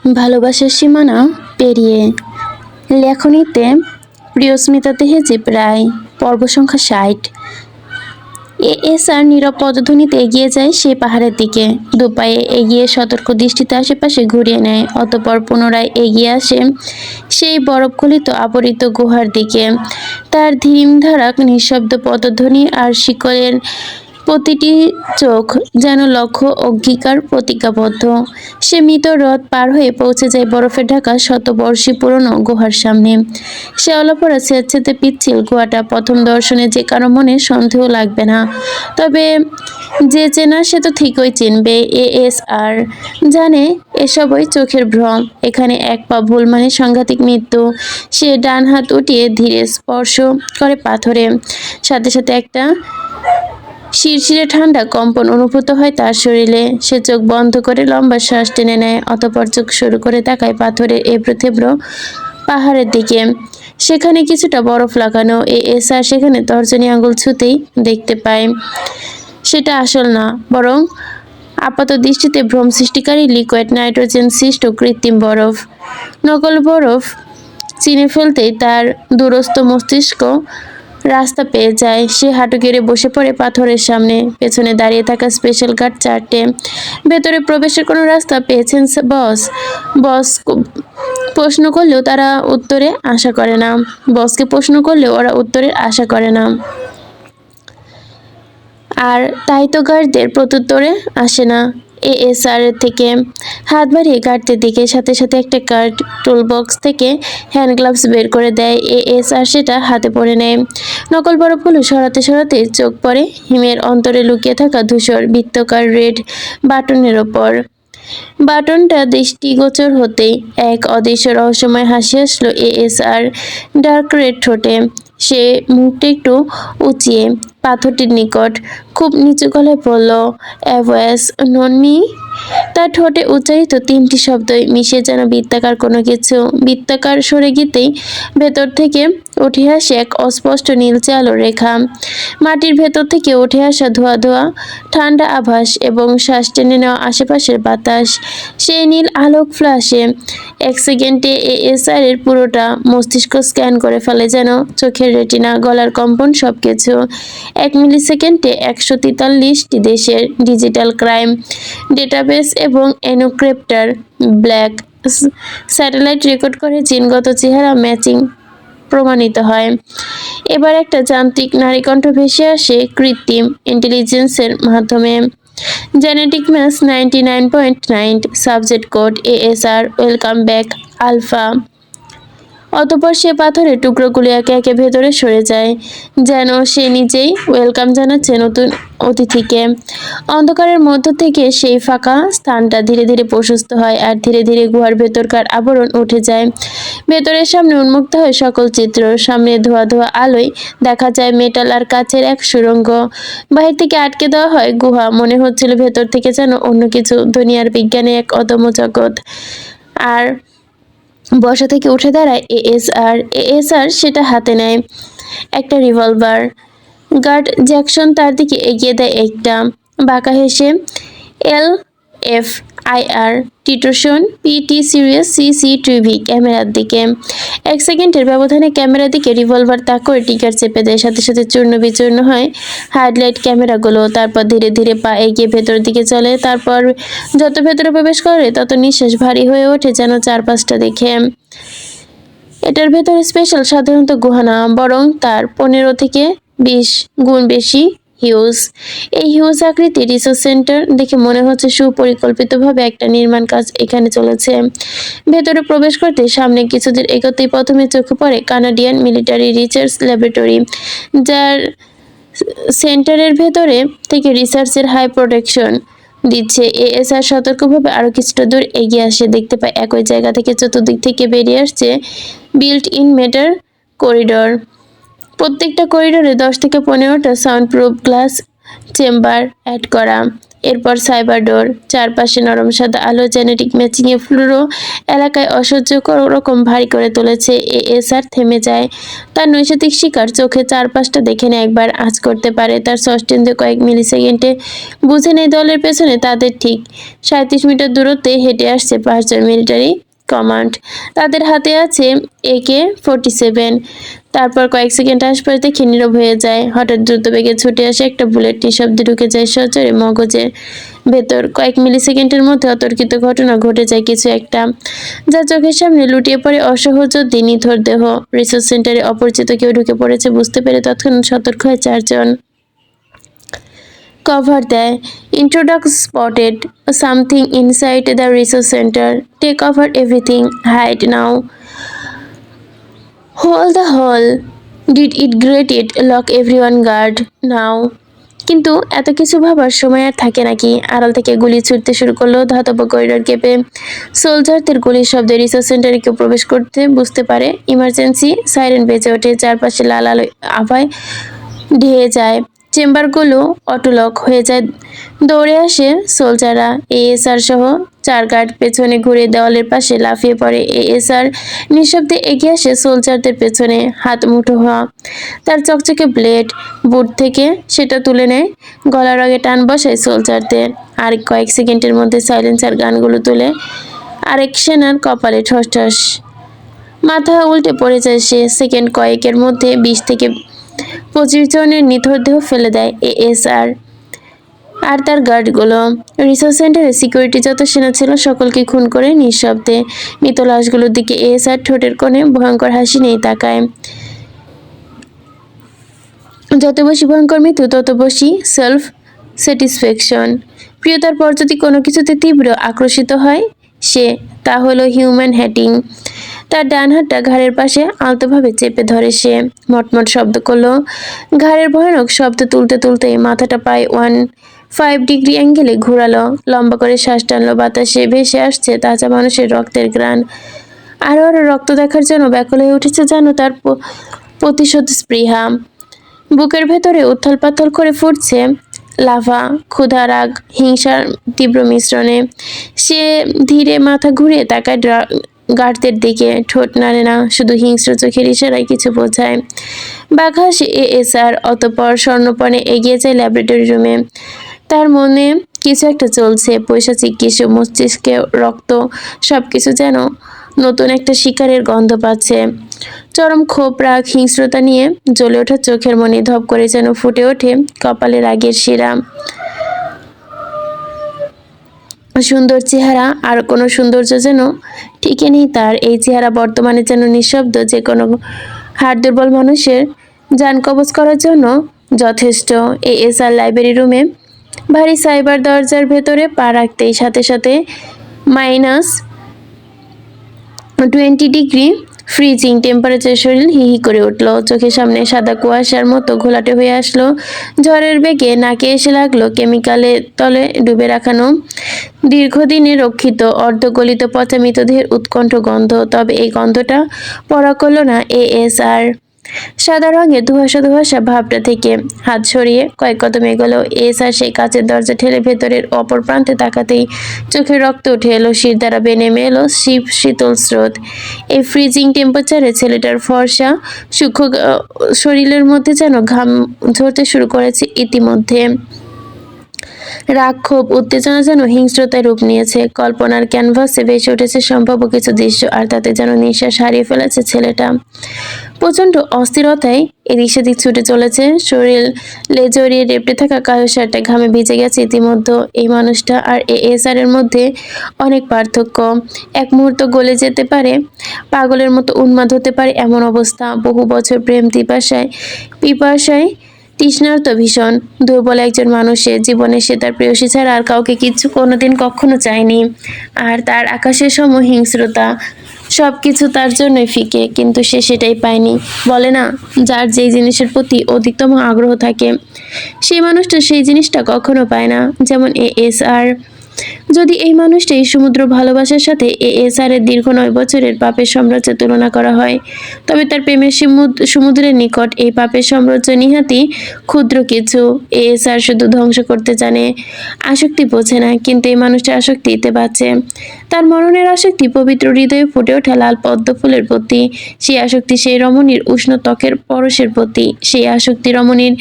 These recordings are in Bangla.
ভালোবাসার সীমানা পেরিয়ে লেখনীতে প্রিয়স্মিতা তেহেজি প্রায় পর্ব সংখ্যা ৬০। এএসআর নীরব পদধ্বনিতে এগিয়ে যায় সেই পাহাড়ের দিকে। দুপায়ে এগিয়ে সতর্ক দৃষ্টিতে আশেপাশে ঘুরিয়ে নেয়, অতঃপর পুনরায় এগিয়ে আসে সেই বরফগলিত আবরিত গুহার দিকে। তার ধীমধারা নিঃশব্দ পদধ্বনি আর শিকলের প্রতিটি চোখ যেন লক্ষ্য অঙ্গীকার প্রতিজ্ঞাবদ্ধ। সে মৃত হ্রদ পার হয়ে পৌঁছে যায় বরফে ঢাকা শতবর্ষী পুরনো গুহার সামনে। সে অলপরা স্বেচ্ছাতে পিচ্ছিল গুহাটা প্রথম দর্শনে যে কারো মনে সন্দেহ লাগবে না, তবে যে চেনা সে তো ঠিকই চিনবে। এএসআর জানে এসবই চোখের ভ্রম, এখানে এক পা ভুল মানে সাংঘাতিক মৃত্যু। সে ডান হাত উঠিয়ে ধীরে স্পর্শ করে পাথরে, সাথে সাথে একটা শিরশিরে ঠান্ডা কম্পন অনুভূত হয় তার শরীরে। সে চোখ বন্ধ করে লম্বা শ্বাস টেনে নেয়, অতঃপর চোখ শুরু করে তাকায় পাথরের এবড়ো থেবড়ো পাহাড়ের দিকে। সেখানে কিছুটা বরফ লাগানো। এএসআর সেখানে তর্জনী আঙুল ছুঁতেই দেখতে পায় সেটা আসল না, বরং আপাত দৃষ্টিতে ভ্রম সৃষ্টিকারী লিকুইড নাইট্রোজেন সৃষ্ট কৃত্রিম বরফ। নকল বরফ চিনে ফেলতেই তার দূরস্থ মস্তিষ্ক রাস্তা পেয়ে যায়। সে হাঁটু গেড়ে বসে পড়ে পাথরের সামনে। পেছনে দাঁড়িয়ে থাকা স্পেশাল গার্ড চারটে। ভেতরে প্রবেশের কোনো রাস্তা পেয়েছেন বস? প্রশ্ন করলেও তারা উত্তরে আশা করে না। বসকে প্রশ্ন করলেও ওরা উত্তরের আশা করে না, আর তাই তো গার্ডদের প্রত্যুত্তরে আসে না। এএসআর থেকে হাত বাড়িয়ে গার্ডদের দিকে, সাথে সাথে একটা গার্ড টুলবক্স থেকে হ্যান্ড গ্লাভস বের করে দেয়। এএসআর সেটা হাতে পরে নেয়। নকল বরফগুলো সরাতে সরাতে চোখ পড়ে হিমের অন্তরে লুকিয়ে থাকা ধূসর বৃত্তাকার রেড বাটনের ওপর। বাটনটা দৃষ্টিগোচর হতেই এক অদৃশ্য রহস্যময় হাসি আসলো এএসআর ডার্ক রেড ঠোঁটে। সে মুখটা একটু উঁচিয়ে পাথরটির নিকট খুব নিচু গলায় বলল, অ্যাভয়েস নন মি। তার ঠোঁটে উচ্চারিত তিনটি শব্দই মিশে যেন বৃত্তাকার কোনো কিছু। বৃত্তাকার সরে গিয়েই ভেতর থেকে উঠে আসে এক অস্পষ্ট নীলচে আলোর রেখা। মাটির ভেতর থেকে উঠে আসা ধোয়া ধোয়া ঠান্ডা আভাস এবং শ্বাস টেনে নেওয়া আশেপাশের বাতাস। সেই নীল আলোক ফ্ল্যাশে এক সেকেন্ডে এএসআর এর পুরোটা মস্তিষ্ক স্ক্যান করে ফেলে, যেন চোখের রেটিনা, গলার কম্পন সবকিছু। 1 মিলিসেকেন্ডে 143টি দেশের ডিজিটাল ক্রাইম ডেটাবেস এবং এনক্রিপ্টার ব্ল্যাক স্যাটেলাইট রেকর্ড করে জিনগত চেহারা ম্যাচিং প্রমাণিত হয়। এবার একটা যান্ত্রিক নারীকণ্ঠ ভেসে আসে কৃত্রিম ইন্টেলিজেন্সের মাধ্যমে। Genetic match 99.9, subject code ASR, welcome back alpha. অতঃপর সে পাথরের টুকরোগুলি একে একে ভেতরে সরে যায়, যেন সে নিজেই ওয়েলকাম জানাচ্ছে নতুন অতিথিকে। অন্ধকারের মধ্য থেকে সেই ফাঁকা স্থানটা ধীরে ধীরে প্রশস্ত হয়, আর ধীরে ধীরে গুহার ভেতরকার আবরণ উঠে যায়। ভেতরের সামনে উন্মুক্ত হয় সকল চিত্র। সামনে ধোয়া ধোয়া আলোয় দেখা যায় মেটাল আর কাচের এক সুড়ঙ্গ। বাহির থেকে আটকে দেওয়া হয় গুহা। মনে হচ্ছিল ভেতর থেকে যেন অন্য কিছু, দুনিয়ার বিজ্ঞানে এক অদম্য জগৎ। আর বসা থেকে উঠে দাঁড়ায় এএসআর সেটা হাতে নেয়, একটা রিভলভার। গার্ড জ্যাকসন তার দিকে এগিয়ে দেয় একটা। বাঁকা হেসে LFIR টিটোশন PT সিরিয়াস CCTV ক্যামেরার দিকে। 1 সেকেন্ডের ব্যবধানে ক্যামেরার দিকে রিভলভার তাক করে টিকার চেপে দেয়। সাথে সাথে চূর্ণ বিচূর্ণ হয় হাইলাইট ক্যামেরাগুলো। তারপর ধীরে ধীরে পা এগিয়ে ভেতর দিকে চলে। তারপর যত ভেতরে প্রবেশ করে তত নিঃশ্বাস ভারী হয়ে ওঠে, যেন চারপাশটা দেখে। এটার ভেতরে স্পেশাল সাধারণত গুহা না, বরং তার 15 থেকে 20 গুণ বেশি হিউজ। এই হিউজ আকৃতির রিসার্চ সেন্টার দেখে মনে হচ্ছে সুপরিকল্পিতভাবে একটা নির্মাণ কাজ এখানে চলেছে। ভেতরে প্রবেশ করতে সামনে কিছুদিন এগোতেই প্রথমে চোখে পড়ে কানাডিয়ান মিলিটারি রিসার্চ ল্যাবরেটরি, যার সেন্টারের ভেতরে থেকে রিসার্চের হাই প্রোটেকশন দিচ্ছে। এএসআর সতর্কভাবে আরো কিছুটা দূর এগিয়ে আসে। দেখতে পায় একই জায়গা থেকে চতুর্দিক থেকে বেরিয়ে আসছে বিল্ট ইন মেটাল করিডর। প্রত্যেকটা করিডোরে 10 থেকে 15টা sound proof glass chamber add করা। এরপর সাইবার ডোর, চারপাশে নরম সাদা আলো জেনেটিক ম্যাচিংয়ে ফ্লুরো এলাকায় অসহ্যকর রকম ভারী করে তুলেছে। এএসআর থেমে যায়। তার নৈসর্গিক শিকার চোখে চারপাশটা দেখে নেয়, একবার আঁচ করতে পারে তার ষষ্ঠেন্দ্রিয় কয়েক মিলিসেকেন্ডে বুঝে নেয় দলের পেছনে তাদের ঠিক 37 মিটার দূরত্বে হেঁটে আসছে 5 জন মিলিটারি কমান্ড। তাদের হাতে আছে AK-47। তারপর কয়েক সেকেন্ড আশপাশ দেখে নীরব হয়ে যায়। হঠাৎ দ্রুত বেগে ছুটে আসে একটা বুলেট, নিঃশব্দে ঢুকে যায় সচরে মগজের ভেতর। কয়েক মিলিসেকেন্ডের মধ্যে অতর্কিত ঘটনা ঘটে যায় কিছু একটা, যা চোখের সামনে লুটিয়ে পড়ে অসহযোদ্ধী নিথর দেহ। রিসার্চ সেন্টারে অপরিচিত কেউ ঢুকে পড়েছে বুঝতে পেরে তৎক্ষণাৎ সতর্ক হয় 4 জন। কভার দেয়। Intruder spotted something inside the research centre. Take over everything, hide now. Whole the hall, did it great it, lock everyone guard now. কিন্তু এত কিছু ভাবার সময় আর থাকে নাকি? আড়াল থেকে গুলি ছুটতে শুরু করলো। ধাতব করিডর কেঁপে সোলজারদের গুলির শব্দে রিসার্চ সেন্টারে কেউ প্রবেশ করতে বুঝতে পারে। ইমার্জেন্সি সাইরেন বেজে ওঠে। চারপাশে লাল আলো আভায় ঢেয়ে যায়। চেম্বারগুলো অটোলক হয়ে যায়। দৌড়ে আসে সোলজাররা। এএসআর সহ 4 গার্ড পেছনে ঘুরে দেওয়ালের পাশে লাফিয়ে পড়ে। এএসআর নিঃশব্দে এগিয়ে আসে সোলজারদের পেছনে, হাত মুঠো হওয়া তার চকচকে ব্লেড বুট থেকে সেটা তুলে নেয়। গলার রগে টান বসায় সোলজারদের। আর কয়েক সেকেন্ডের মধ্যে সাইলেন্সার গানগুলো তুলে আরেক সেনার কপালে ঠস ঠস। মাথা উল্টে পড়ে যায় সে। সেকেন্ড কয়েকের মধ্যে 20 থেকে 25 জনের নিথর দেহ ফেলে দেয় এএসআর আর তার গার্ডগুলো। রিসার্চ সেন্টারে সিকিউরিটি যত সেনা ছিল সকলকে খুন করে নিঃশব্দে মৃত লাশগুলোর দিকে এএসআর ঠোঁটের কোণে ভয়ঙ্কর হাসি নিয়ে তাকায়। যত বেশি ভয়ঙ্কর মৃত্যু তত বেশি সেলফ স্যাটিসফ্যাকশন। প্রিয়তার পর যদি কোনো কিছুতে তীব্র আকর্ষিত হয় সে, তা হলো হিউম্যান হ্যাটিং। তার ডান হাতটা ঘাড়ের পাশে আলতোভাবে চেপে ধরে সে। মটমট শব্দ করলো। ঘাড়ের ভয়ানক শব্দ তুলতে তুলতেই মাথাটা প্রায় 105 ডিগ্রি অ্যাঙ্গেলে ঘোরালো। লম্বা করে শ্বাস টানলো। বাতাসে ভেসে আসছে তাজা মানুষের রক্তের ঘ্রাণ। আরো আরো রক্ত দেখার জন্য ব্যাকুল হয়ে উঠেছে যেন তার প্রতিশোধ স্পৃহা। বুকের ভেতরে উত্থাল পাথল করে ফুটছে লাভা, ক্ষুধা, রাগ, হিংসার তীব্র মিশ্রণে। সে ধীরে মাথা ঘুরিয়ে তাকায় গার্ডদের দিকে। ঠোঁট নাড়ে না, শুধু হিংস্র চোখের ইশারায় কিছু বোঝায়। বাঘ হাসে এএসআর, অতঃপর স্বর্ণপণে এগিয়ে যায় ল্যাবরেটরি রুমে। তার মনে কিছু একটা চলছে, পৈশাচিক কিছু, মস্তিষ্কে রক্ত, সবকিছু যেন নতুন একটা শিকারের গন্ধ পাচ্ছে। চরম ক্ষোভ, রাগ, হিংস্রতা নিয়ে জ্বলে ওঠা চোখের মনি ধপ করে যেন ফুটে ওঠে কপালে রাগের শিরা। সুন্দর চেহারা, আর কোনো সৌন্দর্য যেন টিকে নেই তার। এই চেহারা বর্তমানে যেন নিঃশব্দ, যে কোনো হাড় দুর্বল মানুষের যান কবজ করার জন্য যথেষ্ট। এএসআর লাইব্রেরি রুমে ভারী সাইবার দরজার ভেতরে পা রাখতেই সাথে সাথে -20 ডিগ্রি ফ্রিজিং টেম্পারেচার। শরীর হিহি করে উঠল। চোখের সামনে সাদা কুয়াশার মতো ঘোলাটে হয়ে আসলো। ঝড়ের বেগে নাকে এসে লাগলো কেমিক্যালে তলে ডুবে রাখানো দীর্ঘদিনে রক্ষিত অর্ধগলিত পচা মৃতদেহের উৎকণ্ঠ গন্ধ। তবে এই গন্ধটা পড়া করল না এএসআর। সাদা রঙের ধোঁয়াশা ধোঁয়াশা ভাবটা থেকে হাত সরিয়ে কয়েক কদম এগোলো এএসআর। সেই কাচের দরজা ঠেলে ভেতরের অপর প্রান্তে তাকাতেই চোখের রক্ত উঠে এলো, শির দ্বারা নেমে এলো শীতল স্রোত। এই ফ্রিজিং টেম্পারেচারে ছেলেটার ফর্সা সূক্ষ্ম শরীরের মধ্যে যেন ঘাম ঝরতে শুরু করেছে ইতিমধ্যে। রাগ, ক্ষোভ, উত্তেজনা যেন হিংস্রতায় রূপ নিয়েছে। কল্পনার ক্যানভাসে ভেসে উঠেছে সম্ভাব্য কিছু দৃশ্য, আর তাতে যেন নিঃশ্বাস হারিয়ে ফেলেছে ছেলেটা। প্রচণ্ড অস্থিরতায় এদিক সেদিক ছুটে চলেছে শরীর। জড়িয়ে রেপটে থাকা কালো শার্টটা ঘামে ভিজে গেছে ইতিমধ্যে। এই মানুষটা আর এএসআর এর মধ্যে অনেক পার্থক্য। এক মুহূর্ত গলে যেতে পারে, পাগলের মতো উন্মাদ হতে পারে এমন অবস্থা। বহু বছর প্রেম পিপাসায় তৃষ্ণার্ত, ভীষণ দুর্বল একজন মানুষের জীবনে সে তার প্রেয়সী ছাড়া আর কাউকে কিচ্ছু কোনোদিন কখনো চায়নি। আর তার আকাশের সম হিংস্রতা, সবকিছু তার জন্যই ফিকে, কিন্তু সে সেটাই পায়নি। বলে না, যার যেই জিনিসের প্রতি অধিকতম আগ্রহ থাকে সেই মানুষটা সেই জিনিসটা কখনো পায় না। যেমন এএসআর। যদি এই মানুষটি সমুদ্র ভালোবাসার সাথে এএসআর এর দীর্ঘ 9 বছরের পাপের সাম্রাজ্যের তুলনা করা হয়, তবে তার প্রেমের সমুদ্রের নিকট এই পাপের সাম্রাজ্য নিহাতি ক্ষুদ্র কিছু। এএসআর শুধু ধ্বংস করতে জানে, আসক্তি বোঝে না, কিন্তু এই মানুষটি আসক্তিতে বাঁচে। তার মরণের আসক্তি পবিত্র হৃদয়ে ফুটে ওঠা লাল পদ্ম ফুলের প্রতি, সেই আসক্তি সেই রমণীর উষ্ণ ত্বকের পরশের প্রতি, সেই আসক্তি রমণীর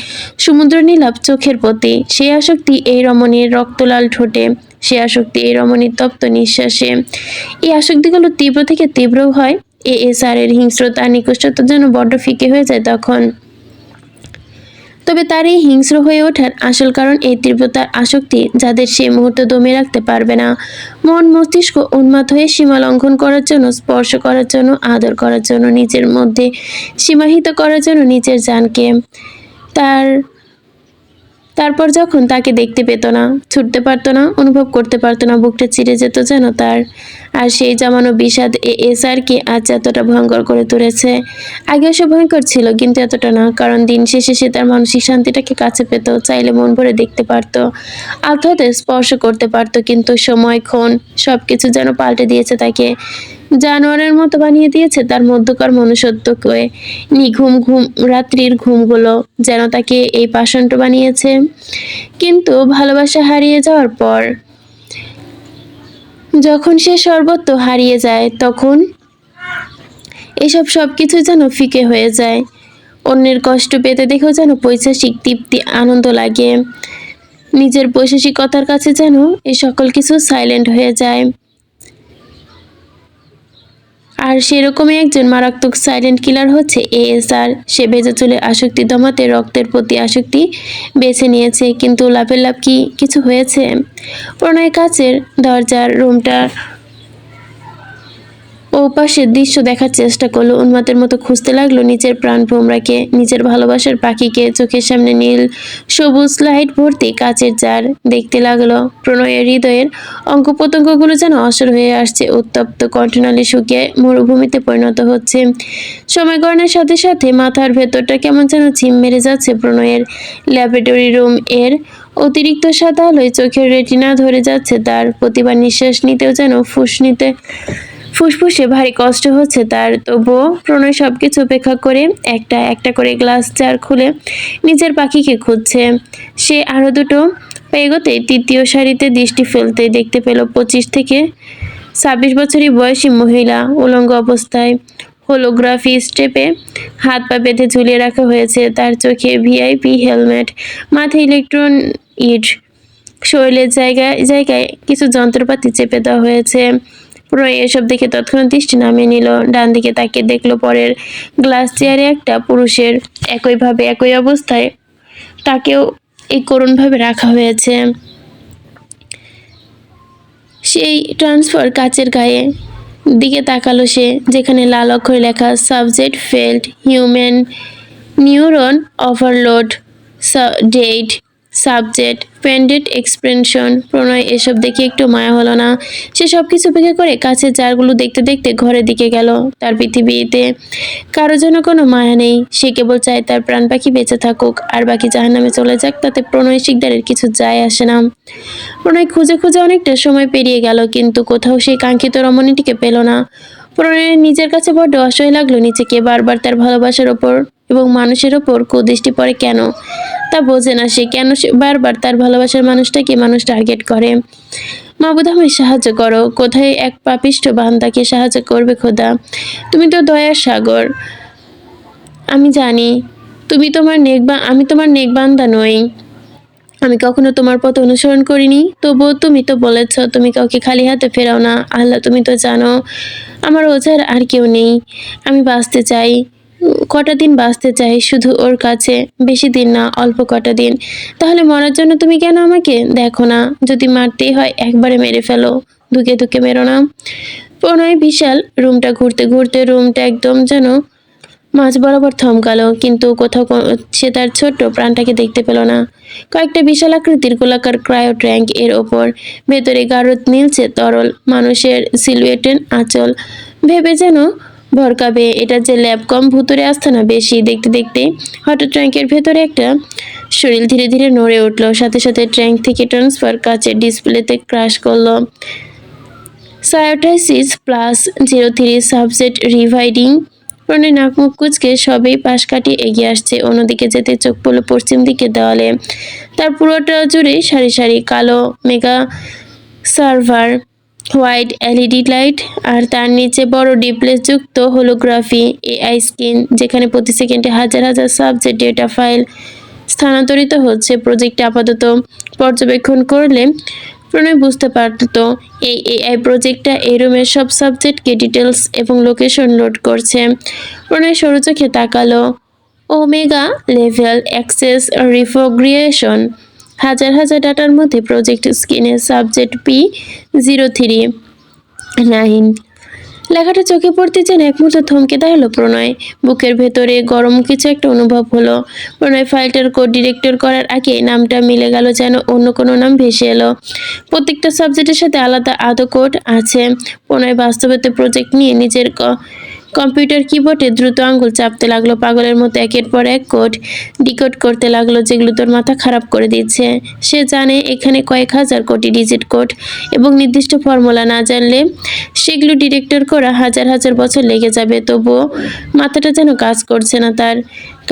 সমুদ্র নীলাভ চোখের প্রতি, সেই আসক্তি এই রমণীর রক্তলাল ঠোঁটে, সে আসক্তি এই রমণীর তপ্ত নিঃশ্বাসে। এই আসক্তিগুলো তীব্র থেকে তীব্র হয়। এএসআর এর হিংস্রতা নিকৃষ্টতার জন্য বড্ড ফিকে হয়ে যায় তখন। তবে তার এই হিংস্র হয়ে ওঠার আসল কারণ এই তীব্রতার আসক্তি, যাদের সেই মুহূর্ত দমে রাখতে পারবে না। মন মস্তিষ্ক উন্মাদ হয়ে সীমা লঙ্ঘন করার জন্য, স্পর্শ করার জন্য, আদর করার জন্য, নিজের মধ্যে সীমাহিত করার জন্য নিজের জানকে। তারপর যখন তাকে দেখতে পেত না, ছুটতে পারতো না, অনুভব করতে পারতো না, বুকটা চিরে যেত যেন তার। আর সেই জমানো বিষাদ এএসআরকে আজ এতটা ভয়ঙ্কর করে তুলেছে। আগেও সে ভয়ঙ্কর ছিল, কিন্তু এতটা না, কারণ দিন শেষে সে তার মানসিক শান্তিটাকে কাছে পেত, চাইলে মন ভরে দেখতে পারতো, আলতো স্পর্শ করতে পারতো। কিন্তু সময়ক্ষণ সবকিছু যেন পাল্টে দিয়েছে তাকে, জানোয়ারের মতো বানিয়ে দিয়েছে তার মধ্যকার মনুষ্যত্বকে। নিঘুম রাত্রির ঘুমগুলো যেন তাকে এই পাষণ্ড বানিয়েছে। কিন্তু ভালোবাসা হারিয়ে যাওয়ার পর, যখন সে সর্বত্র হারিয়ে যায়, তখন এসব সবকিছু যেন ফিকে হয়ে যায়। অন্যের কষ্ট পেতে দেখেও যেন পৈশাসিক তৃপ্তি, আনন্দ লাগে। নিজের পৈশাসিকতার কাছে যেন এই সকল কিছু সাইলেন্ট হয়ে যায়। আর সেরকমই একজন মারাত্মক সাইলেন্ট কিলার হচ্ছে এএসআর। সে ভেজা চুলের আসক্তি দমাতে রক্তের প্রতি আসক্তি বেছে নিয়েছে। কিন্তু লাভের লাভ কি কিছু হয়েছে? প্রণয় কাচের দরজার রুমটার ওপাশের দৃশ্য দেখার চেষ্টা করলো, উন্মাদের মতো খুঁজতে লাগলো নিজের প্রাণ ভোমরাকে, নিজের ভালোবাসার পাখিকে। চোখের সামনে নীল সবুজ লাইট ভর্তি কাচের জার দেখতে লাগলো। প্রণয়ের হৃদয়ের অঙ্গ প্রত্যঙ্গগুলো যেন অসর হয়ে আসছে, উত্তপ্ত কণ্ঠনালী শুকিয়ে মরুভূমিতে পরিণত হচ্ছে। সময় গণনার সাথে সাথে মাথার ভেতরটা কেমন যেন ঝিম মেরে যাচ্ছে। প্রণয়ের ল্যাবরেটরি রুম এর অতিরিক্ত সাদা আলোয় চোখের রেটিনা ধরে যাচ্ছে তার। প্রতিবার নিঃশ্বাস নিতেও যেন ফুসফুসে ভারী কষ্ট হচ্ছে তার। তবুও প্রণয় সবকিছু উপেক্ষা করে একটা একটা করে গ্লাস জার খুলে নিজের পাখিকে খুঁজছে। সে আরো দুটো এগোতেই তৃতীয় সারিতে দৃষ্টি ফেলতেই দেখতে পেল 25 থেকে 26 বছরই বয়সী মহিলা, উলঙ্গ অবস্থায় হোলোগ্রাফি স্টেপে হাত পা বেঁধে ঝুলিয়ে রাখা হয়েছে। তার চোখে ভিআইপি হেলমেট, মাথায় ইলেকট্রন ইট, শরীরের জায়গায় জায়গায় কিছু যন্ত্রপাতি চেপে দেওয়া হয়েছে। প্রণয় এসব দেখে তৎক্ষণাৎ দৃষ্টি নামিয়ে নিল। ডান দিকে তাকিয়ে দেখলো পরের গ্লাস চেয়ারে একটা পুরুষের একইভাবে একই অবস্থায় তাকেও এই করুণভাবে রাখা হয়েছে। সেই ট্রান্সফার কাচের গায়ে দিকে তাকালো সে, যেখানে লাল অক্ষরে লেখা subject failed human neuron overload date subject pended expression. Pranay এসব দেখে একটু মায়া হলো না। সে সব কিছু উপেক্ষা করে কাছের জারগুলো দেখতে দেখতে ঘরের দিকে গেল। তার পৃথিবীতে কারো জন্য কোনো মায়া নেই। সে কেবল চায় তার প্রাণ পাখি বেঁচে থাকুক, আর বাকি জাহান্নামে চলে যাক, তাতে প্রণয় শিকদারের কিছু যায় আসে না। প্রণয় খুঁজে খুঁজে অনেকটা সময় পেরিয়ে গেল, কিন্তু কোথাও সেই কাঙ্ক্ষিত রমণীটিকে পেল না। প্রণয়ের নিজের কাছে বড্ড অসহায় লাগলো নিজেকে। বারবার তার ভালোবাসার ওপর এবং মানুষের ওপর কুদৃষ্টি পড়ে কেন তা বোঝে না সে। কেন সে বারবার তার ভালোবাসার মানুষটাকে মানুষ টার্গেট করে। মাবুদ আমায় সাহায্য করো। কোথায় এক পাপিষ্ঠ বান্দাকে সাহায্য করবে খোদা? তুমি তো দয়ার সাগর। আমি জানি আমি তোমার নেক বান্দা নই। আমি কখনো তোমার পথ অনুসরণ করিনি, তবুও তুমি তো বলেছ তুমি কাউকে খালি হাতে ফেরাও না। আল্লাহ, তুমি তো জানো আমার ওঝার আর কেউ নেই। আমি বাঁচতে চাই, কটা দিন বাঁচতে চাই শুধু ওর কাছে, বেশি দিন না, অল্প কটা দিন। তাহলে মরার জন্য তুমি কেন আমাকে দেখো না? যদি মারতেই হয় একবারে মেরে ফেলো, ধুকে ধুকে মেরো না। প্রণয় বিশাল রুমটা ঘুরতে ঘুরতে রুমটা একদম যেন মাঝ বরাবর থমকালো, কিন্তু কোথাও সে তার ছোট্ট প্রাণটাকে দেখতে পেল না। কয়েকটা বিশাল আকৃতির গোলাকার ক্রায়ো ট্যাঙ্ক এর ওপর, ভেতরে গাঢ় নীলচে তরল মানুষের সিলুয়েটের আঁচল ভেবে যেন ভরকাবে। এটা যে ল্যাব কম, ভুতুরে আস্থানা বেশি। দেখতে দেখতে হঠাৎ ট্যাঙ্কের ভেতরে একটা শরীর ধীরে ধীরে নড়ে উঠল, সাথে সাথে ট্যাঙ্ক থেকে ট্রান্সফার কাচের ডিসপ্লেতে ক্রাশ করলো। সায়োটাইসিস +03 সাবজেক্ট রিভাইডিং। প্রণয় নাক মুখ কুচকে সবেই পাশ কাটিয়ে এগিয়ে আসছে। অন্যদিকে যেতে চোখ পড়ল পশ্চিম দিকে দেওয়ালে। তার পুরোটা জুড়ে সারি সারি কালো mega server, white LED light, আর তার নিচে বড় ডিসপ্লে যুক্ত হোলোগ্রাফি এআই স্ক্রিন, যেখানে প্রতি সেকেন্ডে হাজার হাজার সাবজেক্ট ডেটা ফাইল স্থানান্তরিত হচ্ছে। প্রজেক্টে আপাতত পর্যবেক্ষণ করলে প্রণয় বুঝতে পারত এই এআই প্রজেক্টটা এই রুমের সব সাবজেক্টকে ডিটেলস এবং লোকেশন লোড করছে। প্রণয় সরু চোখে তাকালো। ওমেগা লেভেল অ্যাক্সেস রিফগ্রিয়েশন, হাজার হাজার ডাটার মধ্যে প্রজেক্ট স্ক্রিনে সাবজেক্ট P0399। লেখাটা চোখে পড়তে যেন এক মুহূর্তে থমকে দাঁড়ালো প্রণয়। বুকের ভেতরে গরম কিছু একটা অনুভব হলো। প্রণয় ফাইলটার কোড ডিরেক্টর করার আগে নামটা মিলে গেল, যেন অন্য কোনো নাম ভেসে এলো। প্রত্যেকটা সাবজেক্টের সাথে আলাদা আদৌ কোড আছে। প্রণয় বাস্তবতে প্রজেক্ট নিয়ে নিজের কম্পিউটার কিবোর্ডে দ্রুত আঙ্গুল চাপতে লাগলো। পাগলের মতো একের পর এক কোড ডিকোড করতে লাগলো, যেগুলো তোর মাথা খারাপ করে দিচ্ছে। সে জানে এখানে কয়েক হাজার কোটি ডিজিট কোড এবং নির্দিষ্ট ফর্মুলা না জানলে সেগুলো ডিরেক্টর করা হাজার হাজার বছর লেগে যাবে। তবুও মাথাটা যেন কাজ করছে না, তার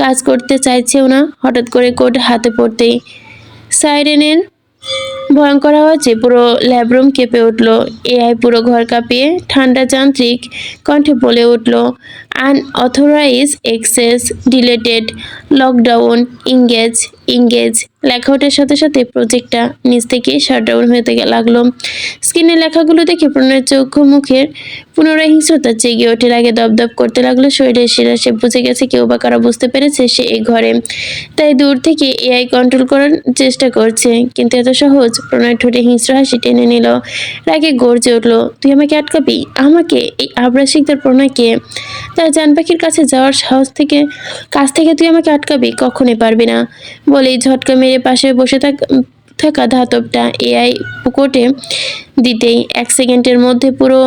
কাজ করতে চাইছেও না। হঠাৎ করে কোড হাতে পড়তেই সাইরেনের ভয়ঙ্কর আওয়াজে পুরো ল্যাবরুম কেঁপে উঠল। এআই পুরো ঘর কাঁপিয়ে ঠান্ডা যান্ত্রিক কণ্ঠে বলে উঠল, unauthorized access deleted, lockdown, engage engage. লেখা ওঠার সাথে সাথে প্রজেক্টটা নিচ থেকে শাটডাউন হতে লাগলো। স্ক্রিনের লেখাগুলো দেখে প্রণয়ের চোখ মুখের পুনরায় হিংস্রতা জেগে ওঠে। আগে দপদপ করতে লাগলো শরীরের শিরা। সে বুঝে গেছে কেউ বা কারা বুঝতে পেরেছে সে এই ঘরে, তাই দূর থেকে এআই কন্ট্রোল করার চেষ্টা করছে। কিন্তু এত সহজ? প্রণয় ঠোঁটে হিংস্র হাসি টেনে নিল। রাগে গর্জে উঠল, তুই আমাকে আটকাবি? আমাকে? এই আবরাশিকদার প্রণয়কে? তার জান পাখির কাছে যাওয়ার কাছ থেকে তুই আমাকে আটকাবি? কখনোই পারবি না। বলেই ঝটকা মেরে পাশে বসে থাকা ধাতবটা এআই কোটে দিতেই 1 সেকেন্ডের মধ্যে পুরো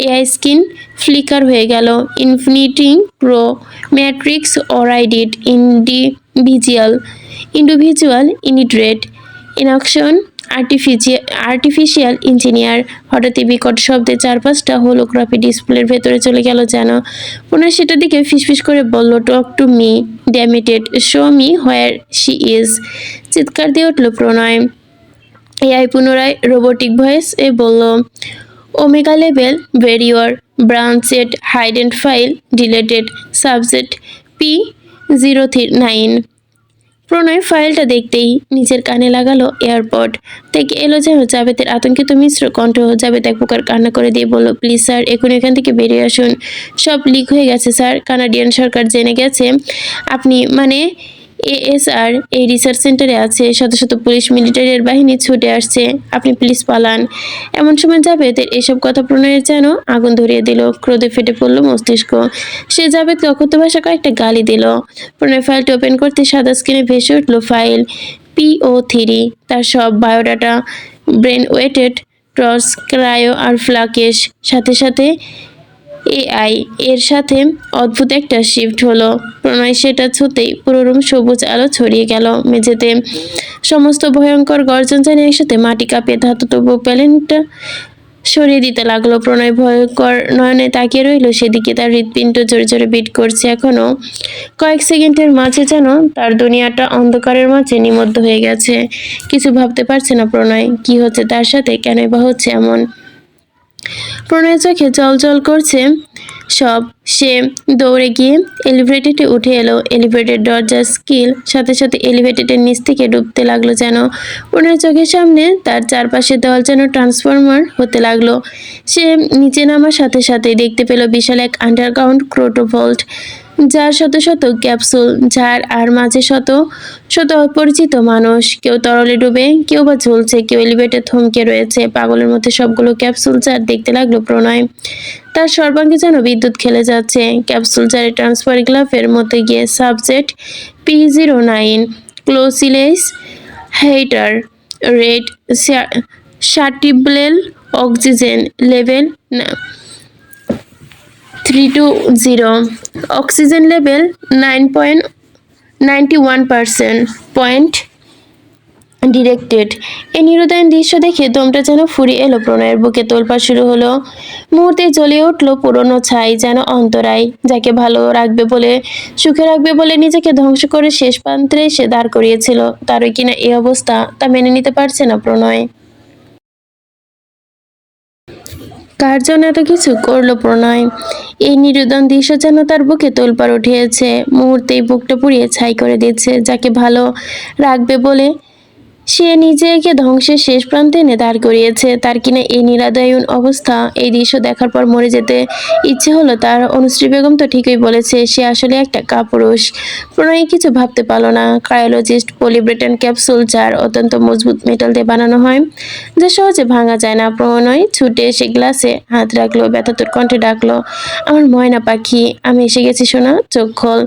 এআই স্ক্রিন ফ্লিকার হয়ে গেল। Infinity pro matrix overrided individual initiate inaction artificial engineer. হঠাৎই বিকট শব্দে 4-5টা হোলোগ্রাফি ডিসপ্লের ভেতরে চলে গেল যেন। পুনঃ সেটার দিকে ফিসফিস করে বলল, talk to me, dammit, show me where she is. চিৎকার দিয়ে উঠল প্রণয়। এআই পুনরায় রোবোটিক ভয়েস এ বলল, omega level barrier branched hidden file deleted subject P09। Pranay ফাইলটা দেখতেই নিজের কানে লাগালো। এয়ারপড থেকে এলো যেন জাভেদের আতঙ্কিত মিশ্র কণ্ঠ। জাভেদ এক প্রকার কান্না করে দিয়ে বলল, প্লিজ স্যার, এখন এখান থেকে বেরিয়ে আসুন। সব লিক হয়ে গেছে স্যার। কানাডিয়ান সরকার জেনে গেছে আপনি, মানে এএসআর এই রিসার্চ সেন্টারে আছে। শত শত পুলিশ মিলিটারির বাহিনী ছুটে আসছে। আপনি প্লিজ পালান। এমন সময় জাভেদের এসব কথা প্রণয়ের যেন আগুন ধরিয়ে দিল। ক্রোধে ফেটে পড়ল মস্তিষ্ক। সে জাভেদকে অকথ্য ভাষা কয়েকটা গালি দিল। প্রণয় ফাইলটা ওপেন করতে সাদা স্ক্রিনে ভেসে উঠল ফাইল PO3। তার সব biodata, brain weighted torch, cryo আর ফ্লাকেশ। সাথে সাথে এআই এর সাথে অদ্ভুত একটা শিফট হলো। প্রণয় সেটা ছুতেই পুরো রুম সবুজ আলো ছড়িয়ে গেল। মেঝেতে সমস্ত ভয়ঙ্কর গর্জন যেন একসাথে মাটি কাঁপিয়ে ধাতব প্যালেনটা সরিয়ে দিতে লাগলো। প্রণয় ভয়ঙ্কর নয়নে তাকিয়ে রইল সেদিকে। তার হৃৎপিণ্ড জোরে জোরে বিট করছে। এখনো কয়েক সেকেন্ডের মাঝে যেন তার দুনিয়াটা অন্ধকারের মাঝে নিমজ্জ হয়ে গেছে। কিছু ভাবতে পারছে না প্রণয়, কি হচ্ছে তার সাথে, কেনই বা হচ্ছে এমন। প্রণয়ের চোখে জল জল করছে সব। সে দৌড়ে গিয়ে এলিভেটরে উঠে এলো। এলিভেটের দরজার স্কিল সাথে সাথে এলিভেটের নিচ থেকে ডুবতে লাগলো যেন। প্রণয়ের চোখের সামনে তার চারপাশের দেওয়াল যেন ট্রান্সফরমার হতে লাগলো। সে নিচে নামার সাথে সাথে দেখতে পেল বিশাল এক আন্ডারগ্রাউন্ড ক্রোটোভল্ট, যার শত শত ক্যাপসুল, যার আর মাঝে শত শত অপরিচিত মানুষ। কেউ তরলে ডুবে, কেউ বা ঝুলছে, কেউ এলিভেটর থমকে রয়েছে। পাগলের মধ্যে সবগুলো ক্যাপসুল জার দেখতে লাগলো প্রণয়। তার সর্বাঙ্গে যেন বিদ্যুৎ খেলে যাচ্ছে। ক্যাপসুল জারে ট্রান্সফার গ্লাফের মধ্যে গিয়ে সাবজেক্ট P09 ক্লোসিলেস হেইটার রেড সার্টিব্লেল oxygen level 320, oxygen level 9.91%, point directed. এই নিরুদয়ন দৃশ্য দেখে দমটা যেন ফুরিয়ে এলো প্রণয়ের বুকে, তোলপাড় শুরু হলো। মুহূর্তে জ্বলে উঠলো পুরনো ছাই, যেন অন্তরায়, যাকে ভালো রাখবে বলে, সুখে রাখবে বলে নিজেকে ধ্বংস করে শেষ প্রান্তে এসে দাঁড় করিয়েছিল। তারই কিনা এই অবস্থা, তা মেনে নিতে পারছে না প্রণয়। কার জন্য এত কিছু করলো প্রণয়? এই নিরুদন দৃশ্য যেন তার বুকে তোলপাড় উঠিয়েছে, মুহূর্তেই বুকটা পুড়িয়ে ছাই করে দিচ্ছে। যাকে ভালো রাখবে বলে সে নিজেকে ধ্বংসের শেষ প্রান্তে এনে দাঁড় করিয়েছে, তার কিনা এই নিরাদায়ন অবস্থা। এই দৃশ্য দেখার পর মরে যেতে ইচ্ছে হলো তার। অনুশ্রী বেগম তো ঠিকই বলেছে, সে আসলে একটা কাপুরুষ। প্রণয় কিছু ভাবতে পারল না। ক্রায়োলজিস্ট পলিব্রেটন ক্যাপসুল, যার অত্যন্ত মজবুত মেটাল দিয়ে বানানো হয়, যা সহজে ভাঙা যায় না। প্রণয় ছুটে এসে গ্লাসে হাত রাখলো, ব্যথাতুর কণ্ঠে ডাকলো, আমার ময়না পাখি, আমি এসে গেছি সোনা, চোখ খোল।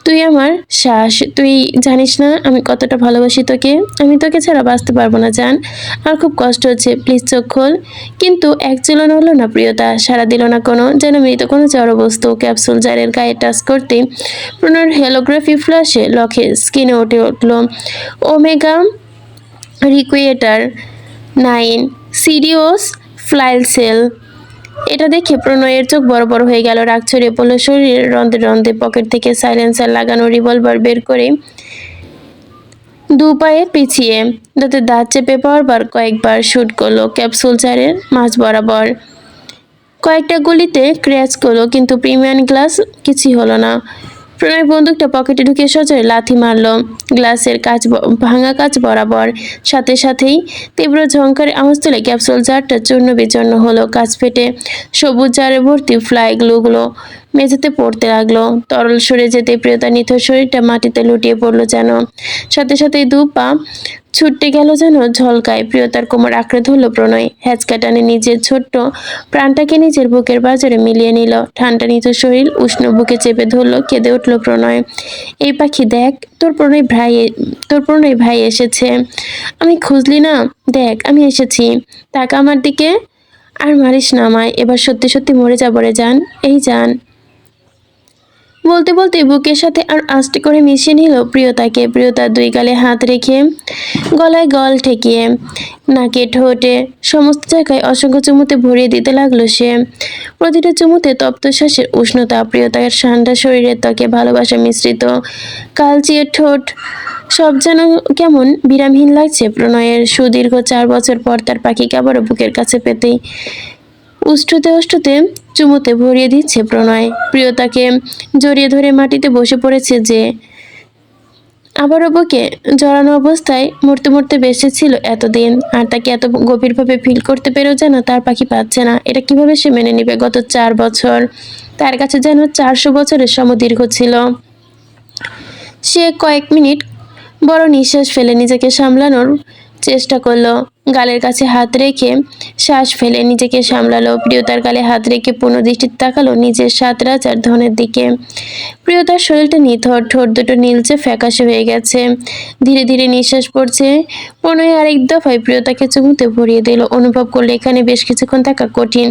তুই আমার শ্বাস, তুই জানিস না আমি কতটা ভালোবাসি তোকে। আমি তোকে ছাড়া বাঁচতে পারবো না জান, আর খুব কষ্ট হচ্ছে, প্লিজ চোখ খোল। কিন্তু এক চুলো নড়ল না প্রিয়তা, সাড়া দিল না কোনো, যেন মৃত কোনো জড়বস্তু। ক্যাপসুল জারের গায়ে টাচ করতে প্রণয়ের হেলোগ্রাফি ফ্ল্যাশে লক্ষে স্কিনে উঠে উঠল ওমেগা রিকুয়েটার 9 সিরিওস ফ্লাইল সেল। এটা দেখে প্রণয়ের চোখ বড় বড় হয়ে গেল, রাগ ছড়িয়ে পড়লো শরীরের রন্ধে রন্ধে। পকেট থেকে সাইলেন্সার লাগানো রিভলভার বের করে দু পায়ে পিছিয়ে দাঁতে দাঁত চেপে বারবার কয়েকবার শুট করলো ক্যাপসুল চারের মাঝ বরাবর। কয়েকটা গুলিতে ক্র্যাচ করলো, কিন্তু প্রিমিয়াম গ্লাস কিছুই হলো না। প্রণয় বন্দুকটা পকেটে ঢুকে সজোরে লাথি মারল গ্লাসের কাঁচ, ভাঙা কাঁচ বরাবর। সাথে সাথেই তীব্র ঝংকারে আওয়াজ তুলে ক্যাপসুল জারটা চূর্ণ বিচূর্ণ হলো। কাঁচ ফেটে সবুজ জারে ভর্তি ফ্লাই গ্লুগুলো মেঝেতে পড়তে লাগলো। তরল সরে যেতে প্রিয়তা নিথর শরীরটা মাটিতে লুটিয়ে পড়লো যেন। সাথে সাথেই দু পা ছুটতে গেল যেন ঝলকায়। প্রিয়তার কোমর আঁকড়ে ধরল প্রণয়, হ্যাচকা টানে নিজের ছোট্ট প্রাণটাকে নিজের বুকের বাজারে মিলিয়ে নিল। ঠান্ডা নিথর শরীর উষ্ণ বুকে চেপে ধরল, কেঁদে উঠল প্রণয়। এই পাখি দেখ, তোর প্রণয় ভাই এসেছে। আমি খুঁজলি না, দেখ আমি এসেছি, তাকা আমার দিকে। আর মারিস না আমায়, এবার সত্যি সত্যি মরে যাবো রে জান, এই জান। বলতে বলতে বুকের সাথে আর আস্তে করে মিশিয়ে নিল প্রিয়তাকে। প্রিয়তার দুই গালে হাত রেখে গলায় গল ঠেকিয়ে নাকে ঠোঁটে সমস্ত জায়গায় অসংখ্য চুমুতে ভরিয়ে দিতে লাগলো সে। প্রতিটা চুমুতে তপ্ত শ্বাসের উষ্ণতা, প্রিয়তার ঠান্ডা শরীরের ত্বকে ভালোবাসা মিশ্রিত কালচিয়ে ঠোঁট, সব যেন কেমন বিরামহীন লাগছে প্রণয়ের। সুদীর্ঘ 4 বছর পর তার পাখিকে আবারও বুকের কাছে পেতেই উষ্ঠতে উষ্ঠতে চুমুতে ভরিয়ে দিচ্ছে প্রণয়। প্রিয়তাকে জড়িয়ে ধরে মাটিতে বসে পড়েছে যে, আবারও বুকে জড়ানো অবস্থায় মরতে মরতে বেঁচেছিল এতদিন, আর তাকে এত গভীরভাবে ফিল করতে পেরেও যেন তার পাখি পাচ্ছে না। এটা কিভাবে সে মেনে নেবে? গত 4 বছর তার কাছে যেন 400 বছরের সমদীর্ঘ ছিল। সে কয়েক মিনিট বড় নিঃশ্বাস ফেলে নিজেকে সামলানোর চেষ্টা করলো। গালের কাছে হাত রেখে শ্বাস ফেলে নিজেকে সামলালো। প্রিয়তার গালে হাত রেখে পূর্ণ দৃষ্টিতে তাকালো নিজের 7 রাজার ধনের দিকে। প্রিয়তার শরীরটা নিথর, ঠোঁট দুটো নীলচে ফ্যাকাশে হয়ে গেছে, ধীরে ধীরে নিঃশ্বাস পড়ছে। প্রণয় আরেক দফায় প্রিয়তাকে চুমুতে ভরিয়ে দিল। অনুভব করলে এখানে বেশ কিছুক্ষণ থাকা কঠিন,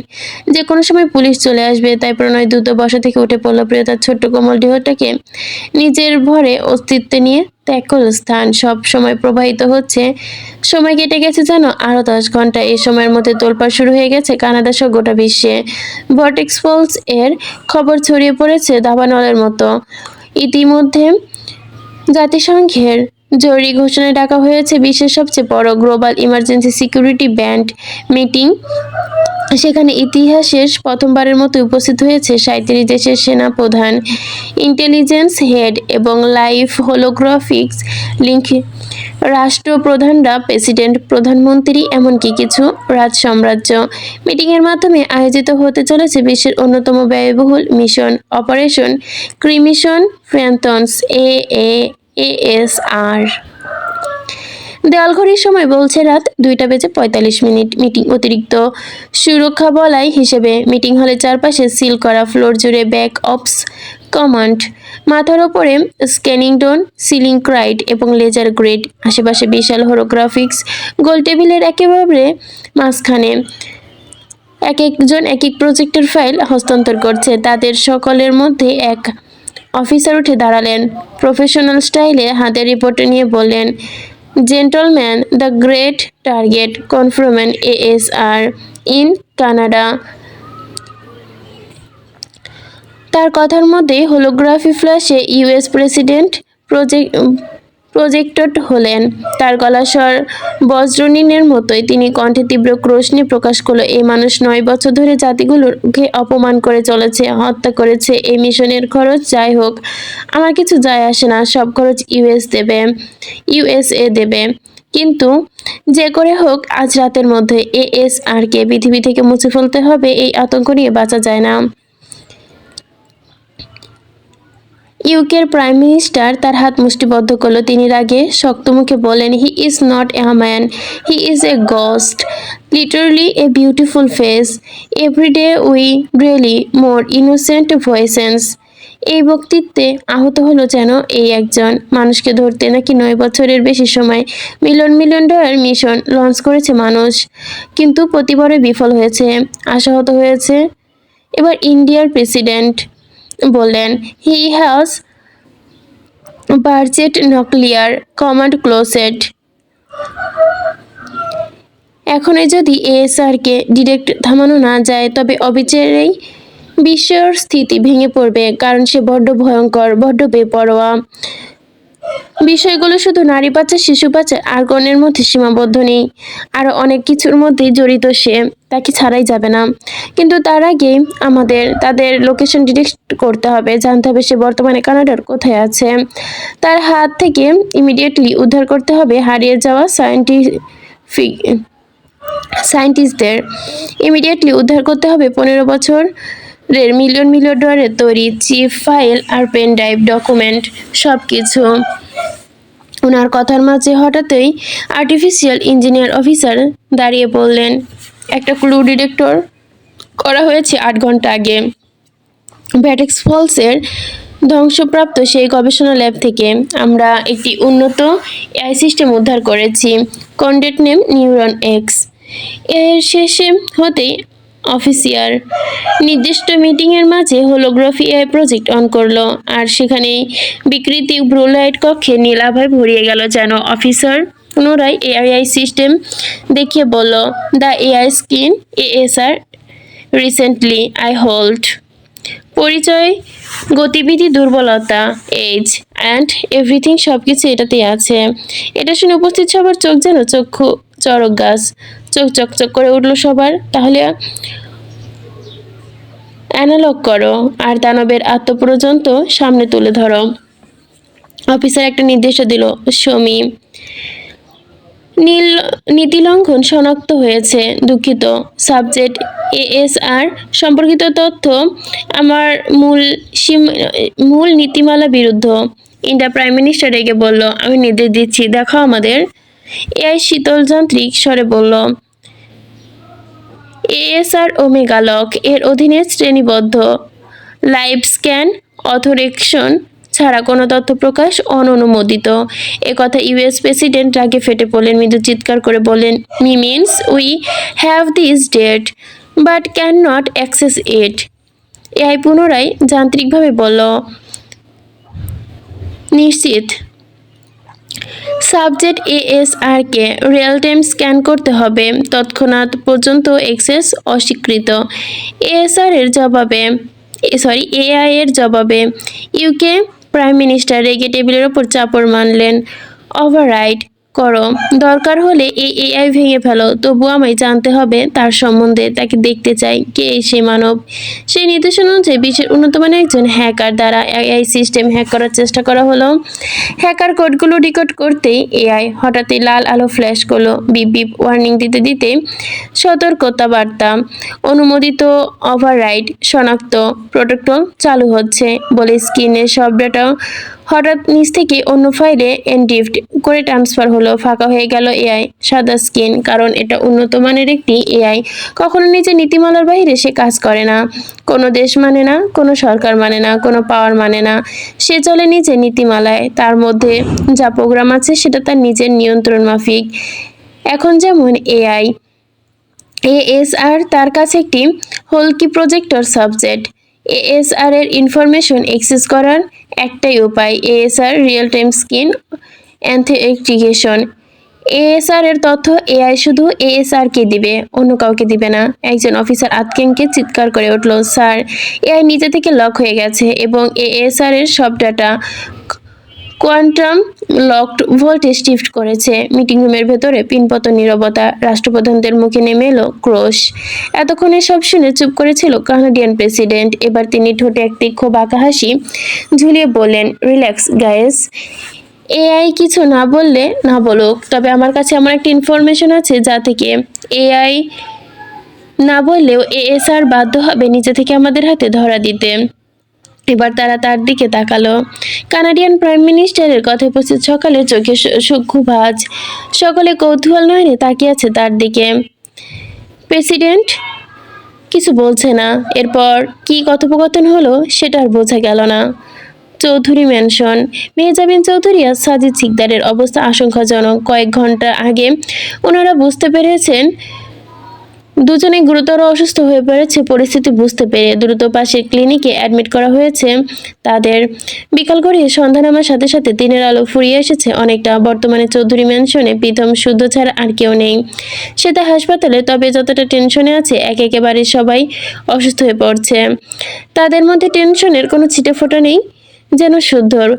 যে কোনো সময় পুলিশ চলে আসবে। তাই প্রণয় দ্রুত বসা থেকে উঠে পড়ল। প্রিয়তার ছোট্ট কোমল দেহটাকে নিজের ভরে অস্তিত্বে নিয়ে ত্যাগ করল স্থান। সব সময় প্রবাহিত হচ্ছে, সময় কেটে গেছে যেন আরো 10 ঘন্টা। এই সময়ের মধ্যে তোলপাড় শুরু হয়ে গেছে কানাডা সহ গোটা বিশ্বে। ভর্টেক্স ফলস এর খবর ছড়িয়ে পড়েছে দাবানলের মতো। ইতিমধ্যে জাতিসংঘের জরুরি ঘোষণায় ডাকা হয়েছে বিশ্বের সবচেয়ে বড় global emergency security band meeting. সেখানে ইতিহাসের প্রথমবারের মতো উপস্থিত হয়েছে 37 দেশের সেনা প্রধান, ইন্টেলিজেন্স হেড এবং লাইভ হোলোগ্রাফিক্স লিঙ্ক রাষ্ট্রপ্রধানরা, প্রেসিডেন্ট, প্রধানমন্ত্রী, এমনকি কিছু রাজ সাম্রাজ্য। মিটিংয়ের মাধ্যমে আয়োজিত হতে চলেছে বিশ্বের অন্যতম ব্যয়বহুল মিশন, অপারেশন ক্রিমিশন ফ্যান্টমস ASR। দেওয়ালঘড়ির সময় বলছে রাত 2:45। মিটিং অতিরিক্ত সুরক্ষা বলয় হিসেবে মিটিং হলে চারপাশে সিল করা, ফ্লোর জুড়ে ব্যাক অপস কমান্ড, মাথার ওপরে স্ক্যানিং ড্রোন, সিলিং ক্রাইট এবং লেজার গ্রিড, আশেপাশে বিশাল হোলোগ্রাফিক্স গোল টেবিলের একেবারে মাঝখানে এক একজন এক এক প্রজেক্টের ফাইল হস্তান্তর করছে। তাদের সকলের মধ্যে এক অফিসার উঠে দাঁড়ালেন, প্রফেশনাল স্টাইলে হাতের রিপোর্ট নিয়ে বললেন, gentleman, the great target confirmed ASR in Canada. তার কথার মধ্যে হোলোগ্রাফি ফ্ল্যাশে US প্রেসিডেন্ট প্রজেক্টড হলেন। তার গলার স্বর বজ্রনীনের মতোই। তিনি কণ্ঠে তীব্র ক্রোশ নিয়ে প্রকাশ করলো, এই মানুষ 9 বছর ধরে জাতিগুলোকে অপমান করে চলেছে, হত্যা করেছে। এই মিশনের খরচ যাই হোক, আমার কিছু যায় আসে না, সব খরচ USA দেবে। কিন্তু যে করে হোক আজ রাতের মধ্যে ASRকে পৃথিবী থেকে মুছে ফেলতে হবে। এই আতঙ্ক নিয়ে বাঁচা যায় না। ইউকের প্রাইম মিনিস্টার তার হাত মুষ্টিবদ্ধ করল। তিনি রাগে শক্ত মুখে বললেন, he is not a man, he is a ghost, literally a beautiful face. Every day we really more innocent ভয়েসেন্স। এই বক্তৃত্বে আহত হলো যেন এই একজন মানুষকে ধরতে নাকি 9 বছরের বেশি সময় মিলিয়ন ডলার মিশন লঞ্চ করেছে মানুষ, কিন্তু প্রতিবারে বিফল হয়েছে, আশাহত হয়েছে। এবার ইন্ডিয়ার প্রেসিডেন্ট বললেন, হি হ্যাজ বার্জেট নকলিয়ার কমান্ড ক্লোজেড। এখনই যদি ASRকে ডিরেক্ট থামানো না যায় তবে অবিচারেই বিশ্বের স্থিতি ভেঙে পড়বে, কারণ সে বড্ড ভয়ঙ্কর, বড্ড বেপরোয়া। বিষয়গুলো শুধু নারী পাচার, শিশু পাচার আর গণের মধ্যে সীমাবদ্ধ নেই, আরও অনেক কিছুর মধ্যে জড়িত সে, তাকে ছাড়াই যাবে না। কিন্তু তার আগে আমাদের তাদের লোকেশন ডিটেক্ট করতে হবে, জানতে হবে সে বর্তমানে কানাডার কোথায় আছে। তার হাত থেকে ইমিডিয়েটলি উদ্ধার করতে হবে হারিয়ে যাওয়া সায়েন্টিস্টদের। ইমিডিয়েটলি উদ্ধার করতে হবে 15 বছরের মিলিয়ন ডলারের তৈরি চিপ, ফাইল আর পেন ড্রাইভ, ডকুমেন্ট, সব কিছু। ওনার কথার মাঝে হঠাৎই আর্টিফিশিয়াল ইঞ্জিনিয়ার অফিসার দাঁড়িয়ে বললেন, একটা ক্লু ডিটেক্টর করা হয়েছে 8 ঘন্টা আগে ভ্যাটেক্স ফলসের ধ্বংসপ্রাপ্ত সেই গবেষণা ল্যাব থেকে। আমরা একটি উন্নত AI সিস্টেম উদ্ধার করেছি, কন্ডেট নেম নিউরন এক্স। এর শেষে হতেই অফিসিয়ার নির্দিষ্ট মিটিংয়ের মাঝে হোলোগ্রাফি AI প্রজেক্ট অন করলো, আর সেখানেই বিকৃতি ব্লু লাইট কক্ষে নীলাভায় ভরিয়ে গেল যেন। অফিসার পুনরায় AI সিস্টেম দেখিয়ে বলল, the AI skin ASR recently I hold. পরিচয়, গতিবিধি, দুর্বলতা, এজ অ্যান্ড এভরিথিং, সব কিছু এটাতেই আছে। এটা শুনে উপস্থিত সবার চোখ যেন চক্ষু চড়ক গাছ, চোখ চকচক করে উঠলো সবার। তাহলে অ্যানালগ করো আর দানবের আত্মপর্যন্ত সামনে তুলে ধরো। অফিসার একটা নির্দেশ দিল, সমী, নীতিলঙ্ঘন শনাক্ত হয়েছে, দুঃখিত। সাবজেক্ট ASR সম্পর্কিত তথ্য আমার মূল নীতিমালা বিরুদ্ধ। ইন্ডিয়া প্রাইম মিনিস্টার রেগে বলল, আমি নির্দেশ দিচ্ছি, দেখো আমাদের। AI শীতল যান্ত্রিক স্বরে বলল, ASR ওমেগা লক এর অধীনে শ্রেণীবদ্ধ, লাইভ স্ক্যান অথরেকশন ছাড়া কোনো তথ্য প্রকাশ অননুমোদিত। একথা US প্রেসিডেন্ট রাগে ফেটে পড়লেন, মৃদু চিৎকার করে বললেন, means we have this date but can not access it. AI পুনরায় যান্ত্রিকভাবে বলল, নিশ্চিত। সাবজেক্ট ASRকে রিয়েল টাইম স্ক্যান করতে হবে, তৎক্ষণাৎ পর্যন্ত অ্যাক্সেস অস্বীকৃত। AI এর জবাবে ইউকে প্রাইম মিনিস্টার রেগে টেবিলের ওপর চাপড় মারলেন, ওভাররাইড করো, দরকার হলে এই AI ভেঙে ফেলো, তবু আমায় জানতে হবে তার সম্বন্ধে, তাকে দেখতে চাই, কে সেই মানব। সেই নির্দেশনা অনুযায়ী বিশ্বের উন্নতমানের একজন হ্যাকার দ্বারা AI সিস্টেম হ্যাক করার চেষ্টা করা হলো। হ্যাকার কোডগুলো ডিকোড করতেই AI হঠাৎই লাল আলো ফ্ল্যাশ করলো, বিপ বিপ ওয়ার্নিং দিতে দিতে সতর্কতা বার্তা, অনুমোদিত, ওভাররাইড শনাক্ত, প্রোটোকল চালু হচ্ছে বলে স্ক্রিনের সব ডেটা হঠাৎ নিচ থেকে অন্য ফাইলে এনক্রিপ্ট করে ট্রান্সফার হলো। ফাঁকা হয়ে গেল AI সাদা স্ক্রিন, কারণ এটা উন্নত মানের একটি AI। কখনো নিজের নীতিমালার বাইরে সে কাজ করে না, কোনো দেশ মানে না, কোনো সরকার মানে না, কোনো পাওয়ার মানে না। সে চলে নিজের নীতিমালায়, তার মধ্যে যা প্রোগ্রাম আছে সেটা তার নিজের নিয়ন্ত্রণ মাফিক। এখন যেমন AI এএসআর তার কাছে একটি হোলকি প্রজেক্টর সাবজেক্ট। এএসআর এর ইনফরমেশন অ্যাক্সেস করার একটাই উপায়, ASR real time screen authentication. ASR এর তথ্য এআই শুধু এএসআর কে দিবে, অন্য কাউকে দিবে না। একজন অফিসার আতঙ্কে চিৎকার করে উঠল, স্যার, এআই নিজে থেকে লক হয়ে গেছে এবং এএসআর এর সব ডাটা কোয়ান্টাম লকড ভোল্টে শিফট করেছে। মিটিং রুমের ভেতরে পিনপত নীরবতা, রাষ্ট্রপ্রধানদের মুখে নেমে এলো ক্রোশ। এতক্ষণে সব শুনে চুপ করেছিল কানাডিয়ান প্রেসিডেন্ট। এবার তিনি ঠোঁটে একটি ক্ষোভ আঁকা হাসি ঝুলিয়ে বললেন, রিল্যাক্স গাইস, এআই কিছু না বললে না বলুক, তবে আমার কাছে এমন একটা ইনফরমেশন আছে যা থেকে এআই না বললেও এএসআর বাধ্য হবে নিজে থেকে আমাদের হাতে ধরা দিতে। এবার তারা তার দিকে তাকালো। কানাডিয়ান প্রাইম মিনিস্টারের কথা উপস্থিত সকালে চোখে সূক্ষ্ম ভাঁজ, সকলে কৌতূহল নয়নে তাকিয়ে আছে তার দিকে। প্রেসিডেন্ট কিছু বলছে না। এরপর কি কথোপকথন হলো সেটা আর বোঝা গেল না। চৌধুরী ম্যানশন। মেহজাবিন চৌধুরী আর সাজিদ সিকদারের অবস্থা আশঙ্কাজনক। কয়েক ঘন্টা আগে ওনারা বুঝতে পেরেছেন দুজনে গুরুতর অসুস্থ হয়ে পড়েছে। পরিস্থিতি বুঝতে পেরে দ্রুত পাশের ক্লিনিকে অ্যাডমিট করা হয়েছে তাদের। বিকাল গড়িয়ে সন্ধ্যা নামার সাথে সাথে দিনের আলো ফুরিয়ে এসেছে অনেকটা। বর্তমানে চৌধুরী ম্যানশনে প্রীতম শুদ্ধ ছাড়া আর কেউ নেই। সে তার হাসপাতালে, তবে যতটা টেনশনে আছে একেবারে সবাই অসুস্থ হয়ে পড়ছে। তাদের মধ্যে টেনশনের কোনো ছিটে ফোঁটা নেই যেন শুদ্ধর।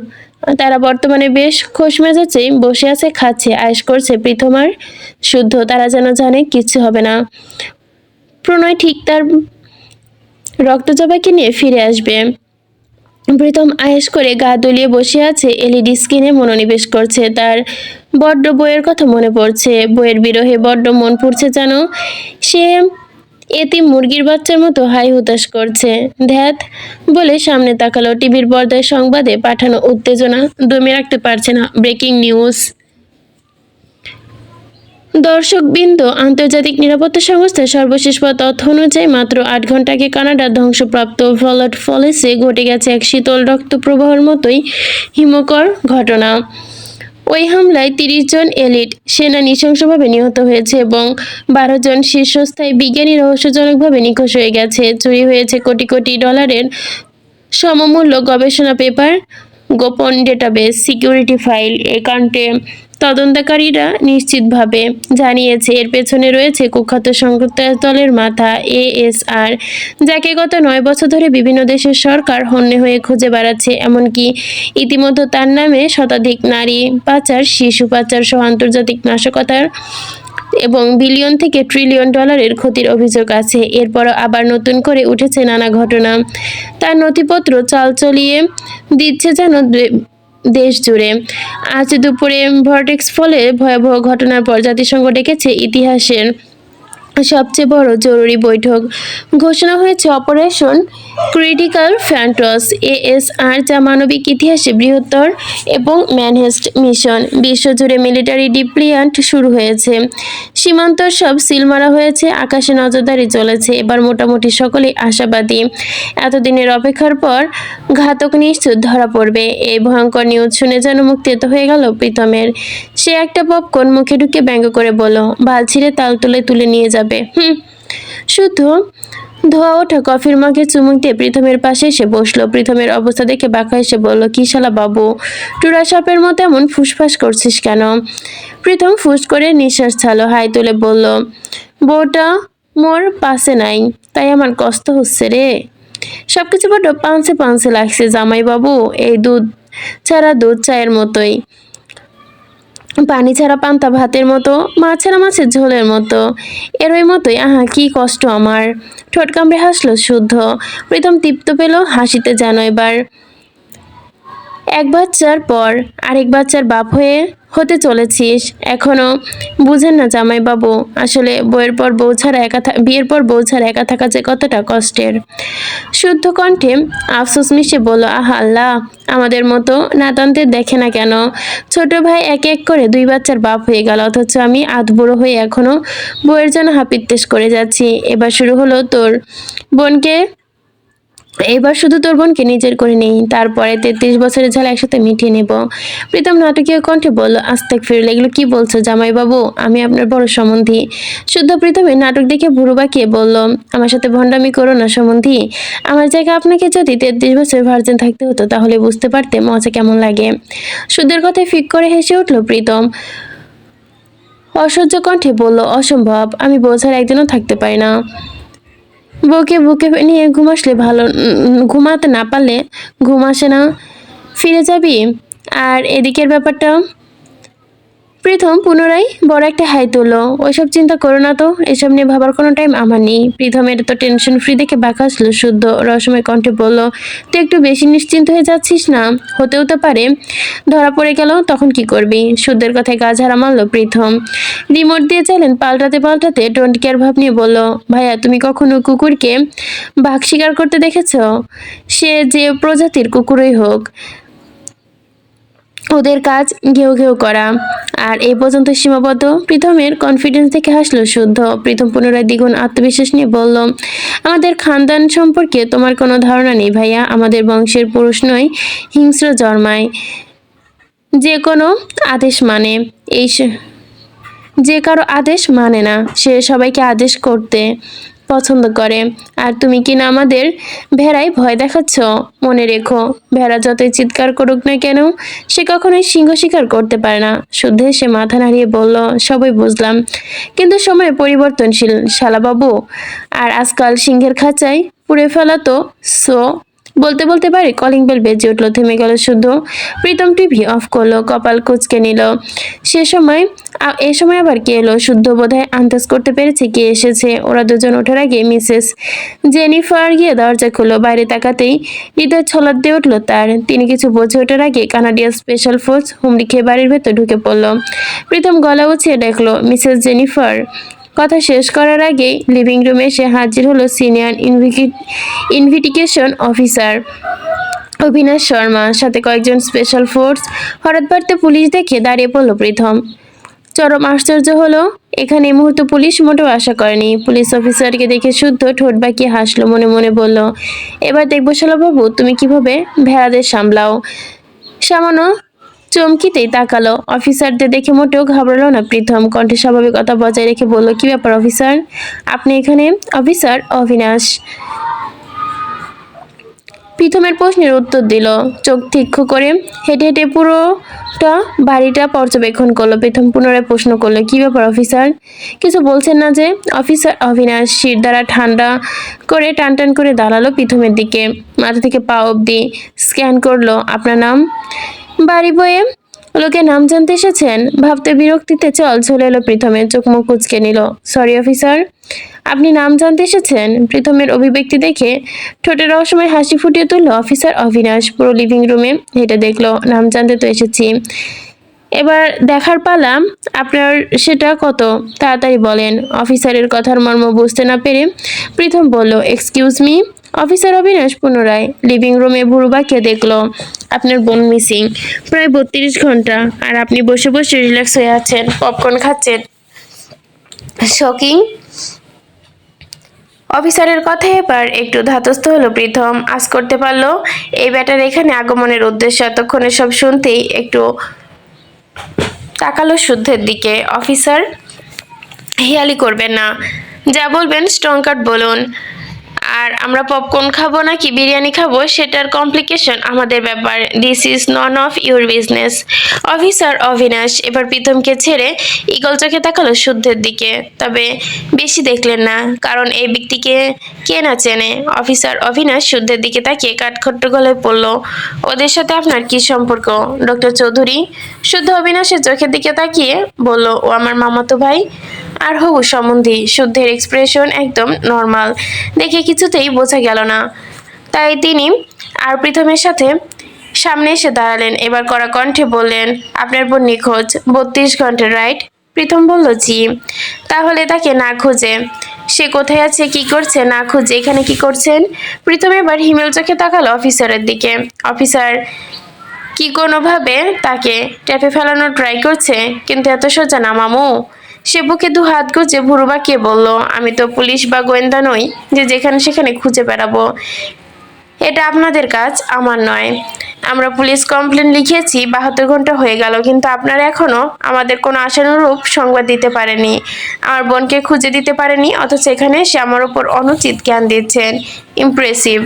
তারা বর্তমানে বেশ খোশ মেজাজেই বসে আছে, খাচ্ছে, আয়েশ করছে প্রীতম আর শুদ্ধ। তারা যেন জানে কিচ্ছু হবে না, প্রণয় ঠিক তার রক্তজবাইকে নিয়ে ফিরে আসবে। প্রীতম আয়েশ করে গা দুলিয়ে বসে আছে, এলইডি স্ক্রিনে মনোনিবেশ করছে। তার বড্ড বইয়ের কথা মনে পড়ছে। বইয়ের বিরহে বড্ড মন পুড়ছে যেন। সে এতিম মুরগির বাচ্চার মতো হাই হুতাশ করছে। ধ্যাত বলে সামনে তাকালো। টিভির পর্দায় সংবাদে পাঠানো উত্তেজনা দমে রাখতে পারছে না। Breaking news. দর্শকবৃন্দ, আন্তর্জাতিক নিরাপত্তা সংস্থার সর্বশেষ তথ্য অনুযায়ী মাত্র ৮ ঘন্টা আগে কানাডার ধ্বংসপ্রাপ্ত ভলট ফলেসে ঘটে গেছে এক শীতল রক্তপ্রবাহের মতোই হিমকর ঘটনা। ওই হামলায় ৩০ জন এলিট সেনা নৃশংসভাবে নিহত হয়েছে এবং ১২ জন শীর্ষস্থায়ী বিজ্ঞানী রহস্যজনকভাবে নিখোঁজ হয়ে গেছে। চুরি হয়েছে কোটি কোটি ডলারের সমমূল্য গবেষণা পেপার, গোপন ডেটাবেস, সিকিউরিটি ফাইল। এ কাণ্ডে তদন্তকারীরা নিশ্চিতভাবে জানিয়েছে এর পেছনে রয়েছে কুখ্যাত সন্ত্রাসদলের মাথা এএসআর, যাকে গত ৯ বছর ধরে বিভিন্ন দেশের সরকার হন্যে হয়ে খুঁজে বেড়াচ্ছে। এমনকি ইতিমধ্যে তার নামে শতাধিক নারী পাচার, শিশু পাচার সহ আন্তর্জাতিক নাশকতার এবং বিলিয়ন থেকে ট্রিলিয়ন ডলারের ক্ষতির অভিযোগ আছে। এরপরও আবার নতুন করে উঠেছে নানা ঘটনা। তার নথিপত্র চালচলিয়ে দিচ্ছে যেন দেশ জুড়ে। আজ দুপুরে ভর্টেক্স ফলে ভয়াবহ ঘটনার পর জাতিসংঘ ডেকেছে ইতিহাসের সবচেয়ে বড় জরুরি বৈঠক। ঘোষণা হয়েছে অপারেশন ক্রিটিক্যাল ফ্যান্টস এএসআর, যা মানবিক ইতিহাসে বৃহত্তর এবং ম্যানহেস্ট মিশন। বিশ্বজুড়ে মিলিটারি ডিপ্লয়মেন্ট শুরু হয়েছে, সীমান্তর সব সিল মারা হয়েছে, আকাশে নজরদারি চলেছে। এবার মোটামুটি সকলেই আশাবাদী। এতদিনের অপেক্ষার পর ঘাতক নিশ্চিত ধরা পড়বে। এই ভয়ঙ্কর নিউজ শুনে যেন মুক্তিত হয়ে গেল প্রীতমের। সে একটা পপকর্ন মুখে ঢুকে ব্যঙ্গ করে বলল, বাল ছিঁড়ে তাল তুলে তুলে নিয়ে যাবে। শুদ্ধ ধোয়া ওঠা কফির মগে চুমুক দিয়ে প্রীতমের পাশে এসে বসলো। প্রীতমের অবস্থা দেখে বাঁকা এসে বলল, কি শালা বাবু, টুরা সাপের মতো এমন ফুসফাস করছিস কেন? প্রীতম ফুস করে নিঃশ্বাস ছাড়লো, হাই তুলে বলল, বউটা মোর পাশে নাই, তাই আমার কষ্ট হচ্ছে রে। সবকিছু বড্ড পানসে পানসে লাগছে জামাই বাবু। এই দুধ ছাড়া দুধ চায়ের মতোই, পানি ছাড়া পান্তা ভাতের মতো, মাছ ছাড়া মাছের ঝোলের মতো, এরই মতোই। আহা কি কষ্ট আমার। ঠোঁট কামড়ে হাসলো শুদ্ধ। প্রীতম তৃপ্ত পেল হাসিতে যেন। এবার এক বাচ্চার পর আরেক বাচ্চার বাপ হতে চলেছিস, এখনো বুঝেন না জামাইবাবু? আসলে বিয়ের পর বউ ছাড়া একা থাকা যে কতটা কষ্টের। শুদ্ধ কণ্ঠে আফসোস মিশে বলল, আহা আল্লাহ, আমাদের মতো নাতানদের দেখে না কেন? ছোট ভাই এক এক করে 2 বাচ্চার বাপ হয়ে গেল, অথচ আমি আধবুড়ো হয়ে এখনো বউয়ের জন্য হাপিত্তেশ করে যাচ্ছি। এবার শুরু হলো তোর বোনকে এবার শুধু তোর বোনকে নিজের করে নেই, তারপরে 33 বছরের ঝাল একসাথে মিটিয়ে নেব। প্রীতম নাটকীয় কণ্ঠে বলল, আস্তাক ফিরল, এগুলো কি বলছো জামাইবাবু? আমি আপনার বড় সম্বন্ধী। শুদ্ধ প্রীতমের নাটক দেখে ভুরু বাঁকিয়ে বলল, আমার সাথে ভণ্ডামি করো না সম্বন্ধী। আমার জায়গায় আপনাকে যদি 33 বছর ভার্জিন থাকতে হতো তাহলে বুঝতে পারতে মজা কেমন লাগে। শুদ্ধের কথায় ফিক করে হেসে উঠল প্রীতম, অসহ্য কণ্ঠে বলল, অসম্ভব, আমি বোঝার একদিনও থাকতে পারি না। বউকে বুকে নিয়ে ঘুমাতে না পারলে ঘুম আসে না। ফিরে যাবি? আর এদিকের ব্যাপারটা? প্রীতম পুনরায় বড় একটা হাই তুললো, ওইসব চিন্তা করো না তো, এসব নিয়ে ভাবার কোনো টাইম আমার নেই। প্রীতমের তো টেনশন ফ্রি দেখে বাঁকা আসলো শুদ্ধ রসময় কণ্ঠে বলল, তুই একটু বেশি নিশ্চিন্ত হয়ে যাচ্ছিস না? হতেও তো পারে ধরা পড়ে গেল, তখন কি করবি? শুদ্ধের কথায় গা ঝাড়া মারল প্রীতম। রিমোট দিয়ে চাইলেন পাল্টাতে পাল্টাতে ডোন্ট কেয়ার ভাব নিয়ে বলল, ভাইয়া তুমি কখনো কুকুরকে বাঘ শিকার করতে দেখেছ? সে যে প্রজাতির কুকুরই হোক, ওদের কাজ ঘেউ ঘেউ করা, আর এই পর্যন্ত সীমাবদ্ধ। প্রীতমের কনফিডেন্স দেখে হাসলো শুদ্ধ। প্রীতম পুনরায় দ্বিগুণ আত্মবিশ্বাস নিয়ে বলল, আমাদের খানদান সম্পর্কে তোমার কোনো ধারণা নেই ভাইয়া। আমাদের বংশের পুরুষ নয় হিংস্র জন্মায়, যে কোনো আদেশ মানে এই যে কারো আদেশ মানে না, সে সবাইকে আদেশ করতে পছন্দ করে। আর তুমি কিনা আমাদের ভেড়ায় ভয় দেখাচ্ছ? মনে রেখো, ভেড়া যতই চিৎকার করুক না কেন, সে কখনোই সিংহ শিকার করতে পারে না। শুদ্ধ সে মাথা নাড়িয়ে বলল, সবই বুঝলাম, কিন্তু সময় পরিবর্তনশীল শালাবাবু, আর আজকাল সিংহের খাঁচায় পুড়ে ফেলা তো সো। বলতে বলতে বাড়ি কলিং বেল বেজে উঠলো, থেমে গেল শুদ্ধ। প্রীতম টিভি অফ করলো, কপাল কুঁচকে নিল। এ সময় আবার কে এলো? শুদ্ধ বোধহয় আন্দাজ করতে পেরেছে কে এসেছে। ওরা দুজন ওঠার আগে মিসেস জেনিফার গিয়ে দরজা খুললো। বাইরে তাকাতেই হৃদয় ছলাৎ দিয়ে উঠলো তার। তিনি কিছু বুঝে ওঠার আগে কানাডিয়ান স্পেশাল ফোর্স হুমড়ি খেয়ে বাড়ির ভেতর ঢুকে পড়লো। প্রীতম গলা উঁচিয়ে দেখলো মিসেস জেনিফার। কথা শেষ করার আগেই লিভিং রুমে এসে হাজির হলো সিনিয়র ইনভিটিগেশন অফিসার অভিনাশ শর্মা, সাথে কয়েকজন স্পেশাল ফোর্স। হঠাৎ বাড়তে পুলিশ দেখে দাঁড়িয়ে পড়ল প্রীতম। চরম আশ্চর্য হলো, এখানে এই মুহূর্তে পুলিশ মোটেও আশা করেনি। পুলিশ অফিসারকে দেখে শুদ্ধ ঠোঁট বাঁকিয়ে হাসলো, মনে মনে বলল, এবার দেখবো শালাবাবু তুমি কিভাবে ভেড়াদের সামলাও। সামান্য চমকিতেই তাকালো। অফিসারদের দেখে মোটেও ঘাবড়ালো না প্রীতম। কণ্ঠে স্বাভাবিকতা বজায় রেখে বলল, কি ব্যাপার অফিসার, আপনি এখানে? অফিসার অবিনাশ প্রীতমের প্রশ্নের উত্তর দিল, চোখ তীক্ষ্ণ করে হেঁটে হেঁটে পুরোটা বাড়িটা পর্যবেক্ষণ করলো। প্রীতম পুনরায় প্রশ্ন করলো, কি ব্যাপার অফিসার, কিছু বলছেন না যে? অফিসার অবিনাশ শির দ্বারা ঠান্ডা করে টান টান করে দাঁড়ালো প্রীতমের দিকে, মাথা থেকে পা অবধি স্ক্যান করলো। আপনার নাম? বাড়ি বয়ে লোকের নাম জানতে এসেছেন? ভাবতে বিরক্তিতে চল চলে এলো প্রীতমের, চোখ মুখ কুঁচকে নিল। সরি অফিসার, আপনি নাম জানতে এসেছেন? প্রীতমের অভিব্যক্তি দেখে ঠোঁটের রহস্যময় হাসি ফুটিয়ে তুলল অফিসার অবিনাশ। পুরো লিভিং রুমে হেঁটে দেখলো, নাম জানতে তো এসেছি, এবার দেখার পালা আপনার, সেটা কত তাড়াতাড়ি বলেন। অফিসারের কথার মর্ম বুঝতে না পেরে প্রীতম বলল, এক্সকিউজ মি। অফিসার অবিনাশ পুনরায় লিভিং রুমে ভুরু বাঁকিয়ে দেখলো, আপনার বোন মিসিং প্রায় 32 ঘন্টা, আর আপনি বসে বসে রিল্যাক্স হয়ে আছেন, পপকর্ন খাচ্ছেন। শকিং। অফিসারের কথায় এবার একটু ধাতস্থ হলো প্রীতম। আজ করতে পারলো এই ব্যাটার এখানে আগমনের উদ্দেশ্য। এতক্ষণে সব শুনতেই একটু তাকালো শুদ্ধের দিকে। অফিসার হেয়ালি করবেন না, যা বলবেন স্ট্রং কাট বলুন। আর আমরা পপকর্ন খাবো নাকি বিরিয়ানি খাবো সেটার কমপ্লিকেশন আমাদের ব্যাপার, this is none of your business. Officer Abinash এবার প্রীতমকে ছেড়ে ঈগল চোখে তাকালো শুদ্ধের দিকে। তবে বেশি দেখলেন না, কারণ এই ব্যক্তিকে কে না চেনে। অফিসার অবিনাশ শুদ্ধের দিকে তাকিয়ে কাঠখট্ট গলায় পড়ল, ওদের সাথে আপনার কি সম্পর্ক ডক্টর চৌধুরী? শুদ্ধ অবিনাশের চোখের দিকে তাকিয়ে বলল, ও আমার মামাতো ভাই আর হবু সম্বন্ধী। শুদ্ধের এক্সপ্রেশন একদম নর্মাল দেখে কিছুতেই বোঝা গেল না, তাই তিনি আর প্রীতমের সাথে সামনে এসে দাঁড়ালেন। এবার কড়া কণ্ঠে বললেন, আপনার বোন নিখোঁজ 32 ঘন্টা, রাইট? প্রীতম বলল, জি। তাহলে তাকে না খুঁজে সে কোথায় আছে, কি করছে? না খুঁজে এখানে কি করছেন? প্রীতম এবার হিমেল চোখে তাকালো অফিসারের দিকে। অফিসার কি কোনোভাবে তাকে ট্যাপে ফেলানোর ট্রাই করছে, কিন্তু এত সোজা না মামু। সে বুকে 2 হাত গুজে ভুরু বাঁকিয়ে বলল, আমি তো পুলিশ বা গোয়েন্দা নই যে যেখানে সেখানে খুঁজে বেড়াবো। এটা আপনাদের কাজ, আমার নয়। আমরা পুলিশ কমপ্লেন লিখেছি, 72 ঘন্টা হয়ে গেল, কিন্তু আপনারা এখনো আমাদের কোনো আশানুরূপ সংবাদ দিতে পারেনি। আমার বোনকে খুঁজে দিতে পারেনি, অথচ এখানে সে আমার উপর অনুচিত জ্ঞান দিচ্ছেন। ইমপ্রেসিভ।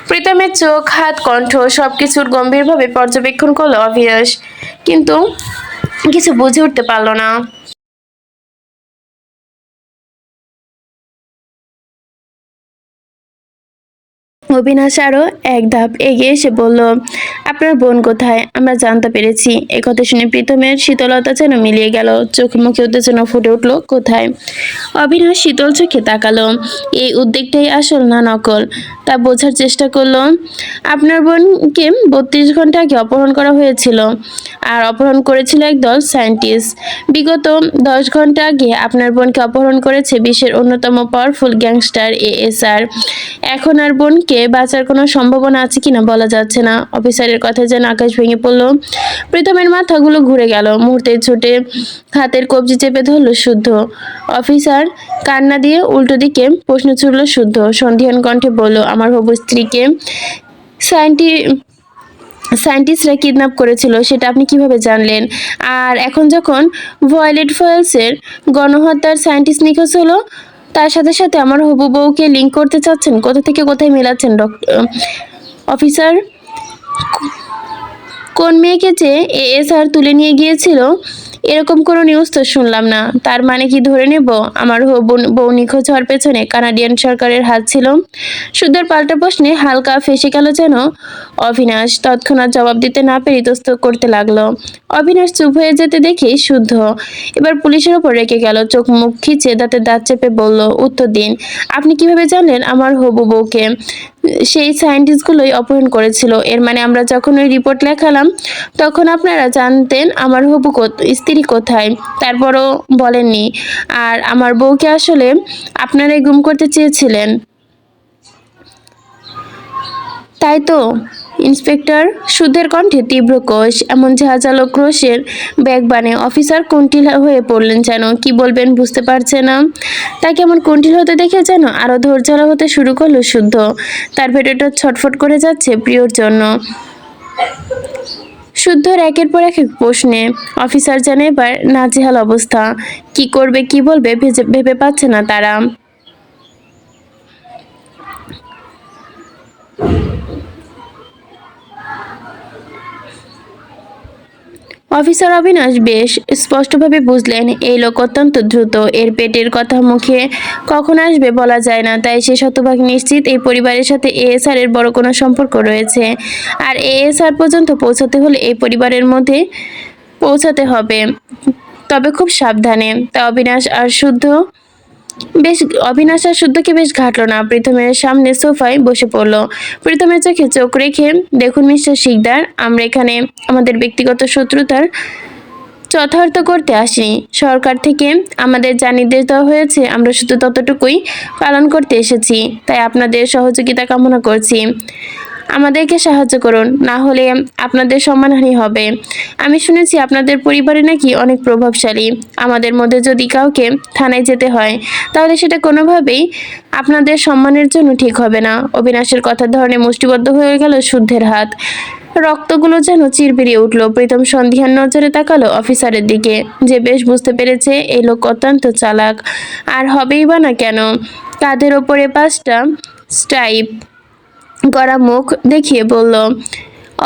প্রীতমের চোখ, হাত, কণ্ঠ সবকিছুর গম্ভীরভাবে পর্যবেক্ষণ করলো অভিলাষ, কিন্তু কিছু বুঝে উঠতে পারল না। অবিনাশ আরও এক ধাপ এগিয়ে এসে বলল, আপনার বোন কোথায়? আমরা জানতে পেরেছি। একথা শুনে প্রীতমের শীতলতা যেন মিলিয়ে গেল, চোখ মুখে উত্তেজনা ফুটে উঠল, কোথায়? অবিনাশ শীতল চোখে তাকালো। এই উদ্বেগটাই আসল না নকল তা বোঝার চেষ্টা করলো। আপনার বোনকে 32 ঘন্টা আগে অপহরণ করা হয়েছিল, আর অপহরণ করেছিল একদল সায়েন্টিস্ট। বিগত 10 ঘন্টা আগে আপনার বোনকে অপহরণ করেছে বিশ্বের অন্যতম পাওয়ারফুল গ্যাংস্টার এএসআর। এখন আর বোনকে বাঁচার কোনো সম্ভাবনা আছে কিনা বলা যাচ্ছে না। অফিসারের কথা যেন আকাশ ভেঙে পড়ল। প্রীতমের মাথাগুলো ঘুরে গেল, মুহূর্তে ছুটে হাতের কবজি চেপে ধরল শুদ্ধ। অফিসার কান্না দিয়ে উল্টো দিকে প্রশ্ন ছুড়ল শুদ্ধ, সন্ধিহান কণ্ঠে বলল, আমার হবু স্ত্রীকে সায়েন্টিস্টরা কিডন্যাপ করেছিল, সেটা আপনি কিভাবে জানলেন? আর এখন যখন ভয়েলেট ফয়েলসের গণহত্যার সায়েন্টিস্ট নিখোঁজ হলো, তার সাথে সাথে আমার হবু বউকে লিঙ্ক করতে চাচ্ছেন? কোথা থেকে কোথায় মেলাচ্ছেন অফিসার? কোন মেয়েকে যে এএসআর তুলে নিয়ে গিয়েছিল, এরকম কোনো নিউজ তো শুনলাম না। তার মানে কি ধরে নেব আমার বউ নিখোঁজ হওয়ার পেছনে কানাডিয়ান সরকারের হাত ছিল? শুদ্ধর পাল্টা প্রশ্নে হালকা ফেঁসে গেল যেন অবিনাশ। তৎক্ষণাৎ জবাব দিতে না পেরে ইতস্তত করতে লাগলো। অবিনাশ চুপ হয়ে যেতে দেখেই শুদ্ধ এবার পুলিশের ওপর রেগে গেল, চোখ মুখ খিচে দাঁতে দাঁত চেপে বলল, উত্তর দিন। আপনি কিভাবে জানলেন আমার হবু বউকে সেই সায়েন্টিস্টগুলোই অপহরণ করেছিল? এর মানে আমরা যখন ওই রিপোর্ট লেখালাম তখন আপনারা জানতেন আমার হবু স্ত্রী কোথায়, তারপরও বলেননি। আর আমার বউকে আসলে আপনারাই গুম করতে চেয়েছিলেন, তাই তো ইন্সপেক্টর? সুধের কণ্ঠে তীব্র কোষ, এমন ঝাঁঝালো ক্রোশের বেগবানে অফিসার কুণ্ঠিল হয়ে পড়লেন, যেন কি বলবেন বুঝতে পারছে না। তাকে এমন কুণ্ঠিল হতে দেখে যেন আরো ধৈর্যহারা হতে শুরু করলো শুদ্ধ। তার ভেতরটা ছটফট করে যাচ্ছে প্রিয়র জন্য। শুদ্ধর একের পর এক প্রশ্নে অফিসার যেন এবার নাজেহাল অবস্থা। কি করবে কি বলবে ভেবে পাচ্ছে না তারা। অফিসার অবিনাশ বেশ স্পষ্টভাবে বুঝলেন এই লোক অত্যন্ত দ্রুত, এর পেটের কথা মুখে কখন আসবে বলা যায় না। তাই সে শতভাগ নিশ্চিত এই পরিবারের সাথে এএসআর এর বড় কোনো সম্পর্ক রয়েছে, আর এএসআর পর্যন্ত পৌঁছাতে হলে এই পরিবারের মধ্যে পৌঁছাতে হবে, তবে খুব সাবধানে। তা অবিনাশ আর শুদ্ধকে বেশ ঘাটল না। প্রীতমের সামনে সোফায় বসে পড়ল। প্রীতমের চোখে চোখ রেখে, দেখুন মিস্টার শিকদার, আমরা এখানে আমাদের ব্যক্তিগত শত্রুতার যথার্থ করতে আসিনি। সরকার থেকে আমাদের যা নির্দেশ দেওয়া হয়েছে আমরা শুধু ততটুকুই পালন করতে এসেছি, তাই আপনাদের সহযোগিতা কামনা করছি। আমাদেরকে সাহায্য করুন, না হলে আপনাদের সম্মানহানি হবে। আমি শুনেছি আপনাদের পরিবারে নাকি অনেক প্রভাবশালী। আমাদের মধ্যে যদি কাউকে থানায় যেতে হয়, তাহলে সেটা কোনোভাবেই আপনাদের সম্মানের জন্য ঠিক হবে না। অবিনাশের কথার ধরনে মুষ্টিবদ্ধ হয়ে গেল শুদ্ধের হাত, রক্তগুলো যেন চিরবিরিয়ে উঠল। প্রীতম সন্ধিহান নজরে তাকালো অফিসারের দিকে, যে বেশ বুঝতে পেরেছে এই লোক অত্যন্ত চালাক। আর হবেই বা না কেন? কাঁধের ওপরে 5টা স্ট্রাইপ করা মুখ দেখিয়ে বলল।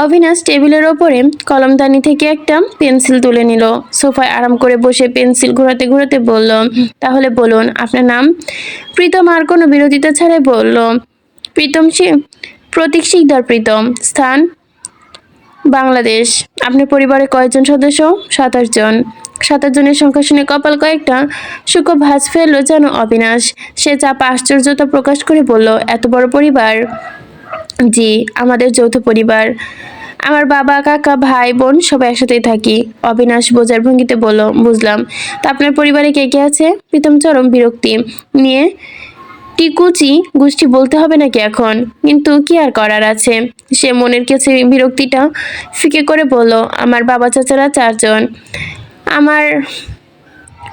অবিনাশ টেবিলের ওপরে কলমদানি থেকে একটা পেন্সিল তুলে নিল, সোফায় আরাম করে বসে পেন্সিল ঘোরাতে ঘোরাতে বলল, তাহলে বলুন আপনার নাম? প্রীতম আর কোনো বিরোধিতা ছাড়াই বলল, প্রতীক শিকদার প্রীতম। স্থান বাংলাদেশ। আপনার পরিবারে কয়জন সদস্য? 27 জন। 27 জনের সংখ্যা শুনে কপাল কয়েকটা শুকো ভাঁজ ফেললো যেন অবিনাশ। সে চাপা আশ্চর্যতা প্রকাশ করে বলল, এত বড় পরিবার? জি, আমাদের যৌথ পরিবার। আমার বাবা, কাকা, ভাই, বোন সবাই একসাথেই থাকি। অবিনাশ বোঝার ভঙ্গিতে বলল, বুঝলাম। তা আপনার পরিবারে কে কে আছে? প্রীতম চরম বিরক্তি নিয়ে, টিকুচি গোষ্ঠী বলতে হবে নাকি এখন? কিন্তু কি আর করার আছে? সে মনের কাছে বিরক্তিটা ফিকে করে বলল, আমার বাবা চাচারা 4 জন। আমার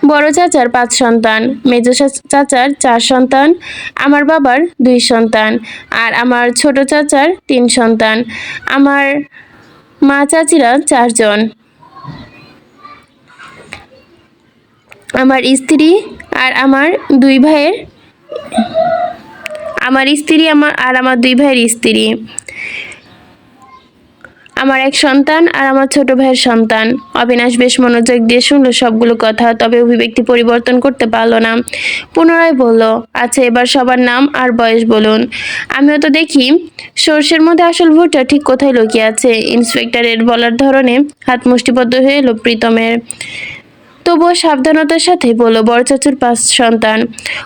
বড় চাচার 5 সন্তান, মেজো চাচার 4 সন্তান, আমার বাবার 2 সন্তান, আর আমার ছোট চাচার 3 সন্তান। আমার মা চাচিরা 4 জন। আমার স্ত্রী আর আমার 2 ভাইয়ের আমার 2 ভাইয়ের স্ত্রী, আমার এক সন্তান আর আমার ছোট ভাইয়ের সন্তান। অবিনাশ বেশ মনোযোগ দিয়ে শুনলো সবগুলো কথা, তবে অভিব্যক্তি পরিবর্তন করতে পারল না। পুনরায় বলল, আচ্ছা এবার সবার নাম আর বয়স বলুন। আমিও তো দেখি সর্ষের মধ্যে আসল ভুট্টা ঠিক কোথায় লুকিয়ে আছে। ইন্সপেক্টরের বলার ধরনে হাত মুষ্টিবদ্ধ হয়ে এলো প্রীতমের। তবুও সাবধানতার সাথে বলল, বড় চাচুর 5 সন্তান।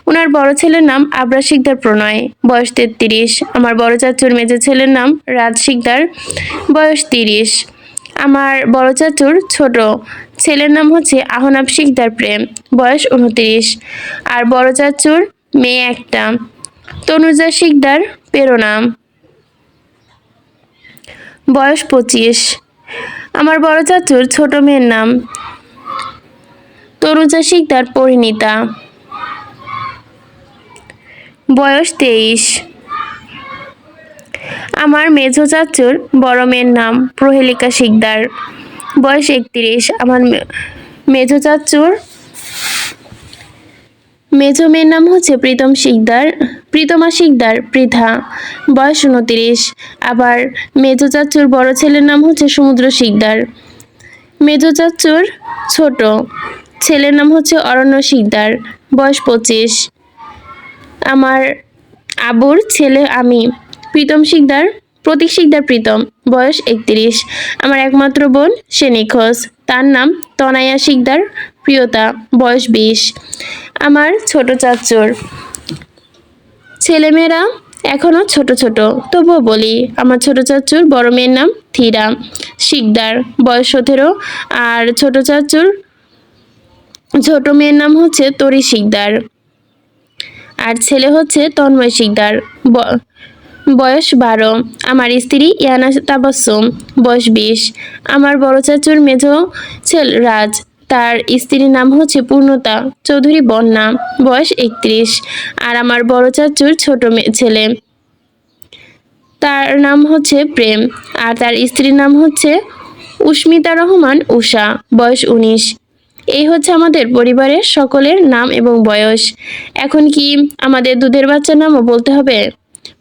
ওনার বড় ছেলের নাম আবরার শিকদার প্রণয়, বয়স 33। আমার বড় চাচুর মেজো ছেলের নাম রাজ শিকদার, বয়স 30। আমার বড় চাচুর ছোট ছেলের নাম হচ্ছে আহনাব শিকদার প্রেম, বয়স 29। আর বড় চাচুর মেয়ে একটা, তনুজা শিকদার প্রেরণা, বয়স 25। আমার বড় চাচুর ছোট মেয়ের নাম তনুজা শিকদার পরিণীতা, বয়স 23। আমার মেজো চাচুর বড় মেয়ের নাম প্রহেলিকা শিকদার, বয়স 31। আমার মেজো চাচুর মেজো মেয়ের নাম হচ্ছে প্রীতমা শিকদার পৃথা, বয়স 29। আবার মেজো চাচুর বড় ছেলের নাম হচ্ছে সমুদ্র শিকদার। মেজো চাচুর ছোট ছেলের নাম হচ্ছে অরণ্য শিকদার, বয়স 25। আমার আবুর ছেলে আমি, প্রতীক শিকদার প্রীতম, বয়স 31। আমার একমাত্র বোন, সে নিখোঁজ, তার নাম তনায়া শিকদার প্রিয়তা, বয়স 20। আমার ছোট চাচুর ছেলেমেয়েরা এখনো ছোট ছোট, তবুও বলি। আমার ছোট চাচুর বড় মেয়ের নাম থিরা শিকদার, বয়স 17। আর ছোট চাচুর ছোট মেয়ের নাম হচ্ছে তরি শিকদার, আর ছেলে হচ্ছে তন্ময় শিকদার, বয়স 12। আমার স্ত্রী ইয়ানা তাবাসসুম, বয়স 20। আমার বড় চাচুর মেজো ছেলে রাজ, তার স্ত্রীর নাম হচ্ছে পূর্ণতা চৌধুরী বন্যা, বয়স 31। আর আমার বড় চাচুর ছোট ছেলে, তার নাম হচ্ছে প্রেম, আর তার স্ত্রীর নাম হচ্ছে উস্মিতা রহমান উষা, বয়স 19। এই হচ্ছে আমাদের পরিবারের সকলের নাম এবং বয়স। এখন কি আমাদের দুধের বাচ্চার নামও বলতে হবে?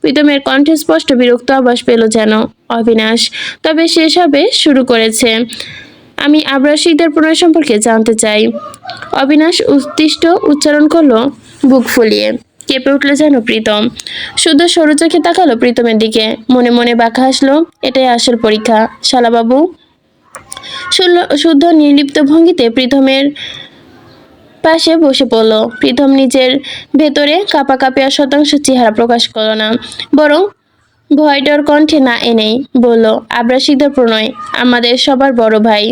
প্রীতমের কণ্ঠে স্পষ্ট বিরক্ত আভাস পেল যেন অবিনাশ, তবে সেসবে শুরু করেছে। আমি আবরার শিকদার প্রণয় সম্পর্কে জানতে চাই। অবিনাশ উদ্দিষ্ট উচ্চারণ করলো বুক ফুলিয়ে। কেঁপে উঠলো যেন প্রীতম। শুদ্ধ সরু চোখে তাকালো প্রীতমের দিকে, মনে মনে বাঁকা হাসলো। এটাই আসল পরীক্ষা শালাবাবু। শুদ্ধ নির্লিপ্ত ভঙ্গিতে প্রীতমের পাশে বসে পড়ল। প্রীতম নিজের ভেতরে কাঁপা শতাংশ চেহারা প্রকাশ করল না, বরং ভয়ডর কণ্ঠে না এনেই বলল, আবরার শিকদার প্রণয় আমাদের সবার বড় ভাই,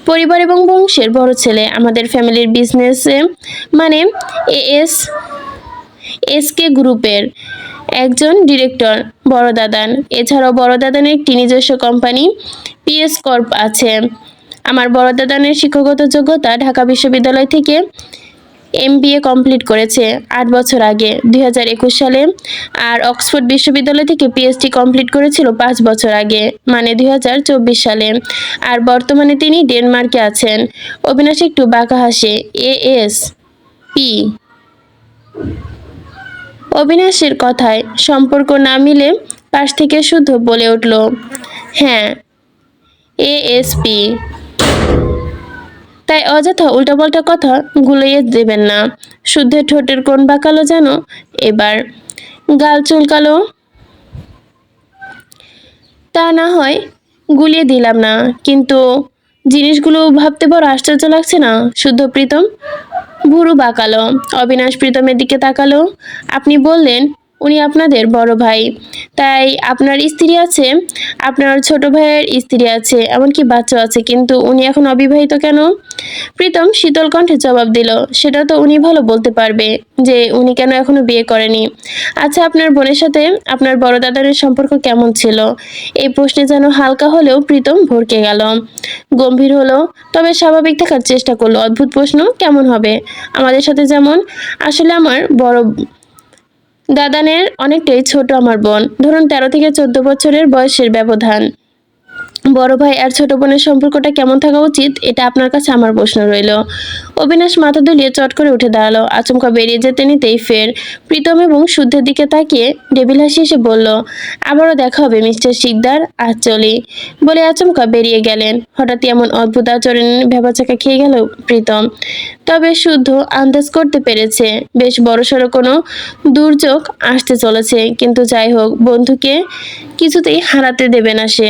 পরিবার এবং বংশের বড় ছেলে। আমাদের ফ্যামিলির বিজনেসে মানে এসকে গ্রুপের একজন ডিরেক্টর বড় দাদান। এছাড়াও বড় দাদানের একটি নিজস্ব কোম্পানি পিএস কর্প আছে। আমার বড় দাদানের শিক্ষাগত যোগ্যতা ঢাকা বিশ্ববিদ্যালয় থেকে MBA কমপ্লিট করেছে 8 বছর আগে 2021 সালে, আর অক্সফোর্ড বিশ্ববিদ্যালয় থেকে PhD কমপ্লিট করেছিল 5 বছর আগে মানে 2024 সালে, আর বর্তমানে তিনি ডেনমার্কে আছেন। অবিনাশ একটু বাঁকা হাসে। ASP। অবিনাশের কথায় সম্পর্ক না মিলে পাশ থেকে শুদ্ধ বলে উঠল, হ্যাঁ ASP। তাই অযথা উল্টাপাল্টা কথা গুলিয়ে দেবেন না। শুদ্ধের ঠোঁটের কোণ বাঁকালো যেন এবার, গাল চুলকালো। তা না হয় গুলিয়ে দিলাম না, কিন্তু জিনিসগুলো ভাবতে বড় আশ্চর্য লাগছে না? শুদ্ধ প্রীতম ভুরু বাঁকালো। অবিনাশ প্রীতমের দিকে তাকালো। আপনি বললেন উনি আপনাদের বড় ভাই। তাই আপনার স্ত্রী আছে, আপনার ছোট ভাইয়ের স্ত্রী আছে, এমনকি বাচ্চাও আছে, কিন্তু উনি এখন অবিবাহিত কেন? প্রীতম শীতল কণ্ঠে জবাব দিল, সেটা তো উনি ভালো বলতে পারবে যে উনি কেন এখনো বিয়ে করেনি। আচ্ছা, আপনার বোনের সাথে আপনার বড় দাদার সম্পর্ক কেমন ছিল? এই প্রশ্নে যেন হালকা হলেও প্রীতম ভড়কে গেল, গম্ভীর হলো, তবে স্বাভাবিক থাকার চেষ্টা করলো। অদ্ভুত প্রশ্ন, কেমন হবে? আমাদের সাথে যেমন। আসলে আমার বড় দাদানের অনেকটাই ছোট আমার বোন, ধরুন 13 থেকে 14 বছরের বয়সের ব্যবধান। বড় ভাই আর ছোট বোনের সম্পর্কটা কেমন থাকা উচিত, এটা আপনার কাছে আমার প্রশ্ন রইল। অবিনাশ মাথা দুলিয়ে চট করে উঠে দাঁড়ালো। আচমকা বেরিয়ে যেতে নিতেই ফের প্রীতম এবং শুদ্ধের দিকে তাকিয়ে ডেবিল হাসি এসে বলল, আবারও দেখা হবে মিস্টার শিকদার, আজ চলি, বলে আচমকা বেরিয়ে গেলেন। হঠাৎই এমন অদ্ভুত আচরণে ভেবাচাকা খেয়ে গেল প্রীতম। তবে শুদ্ধ আন্দাজ করতে পেরেছে বেশ বড়সড় কোনো দুর্যোগ আসতে চলেছে, কিন্তু যাই হোক, বন্ধুকে কিছুতেই হারাতে দেবে না সে।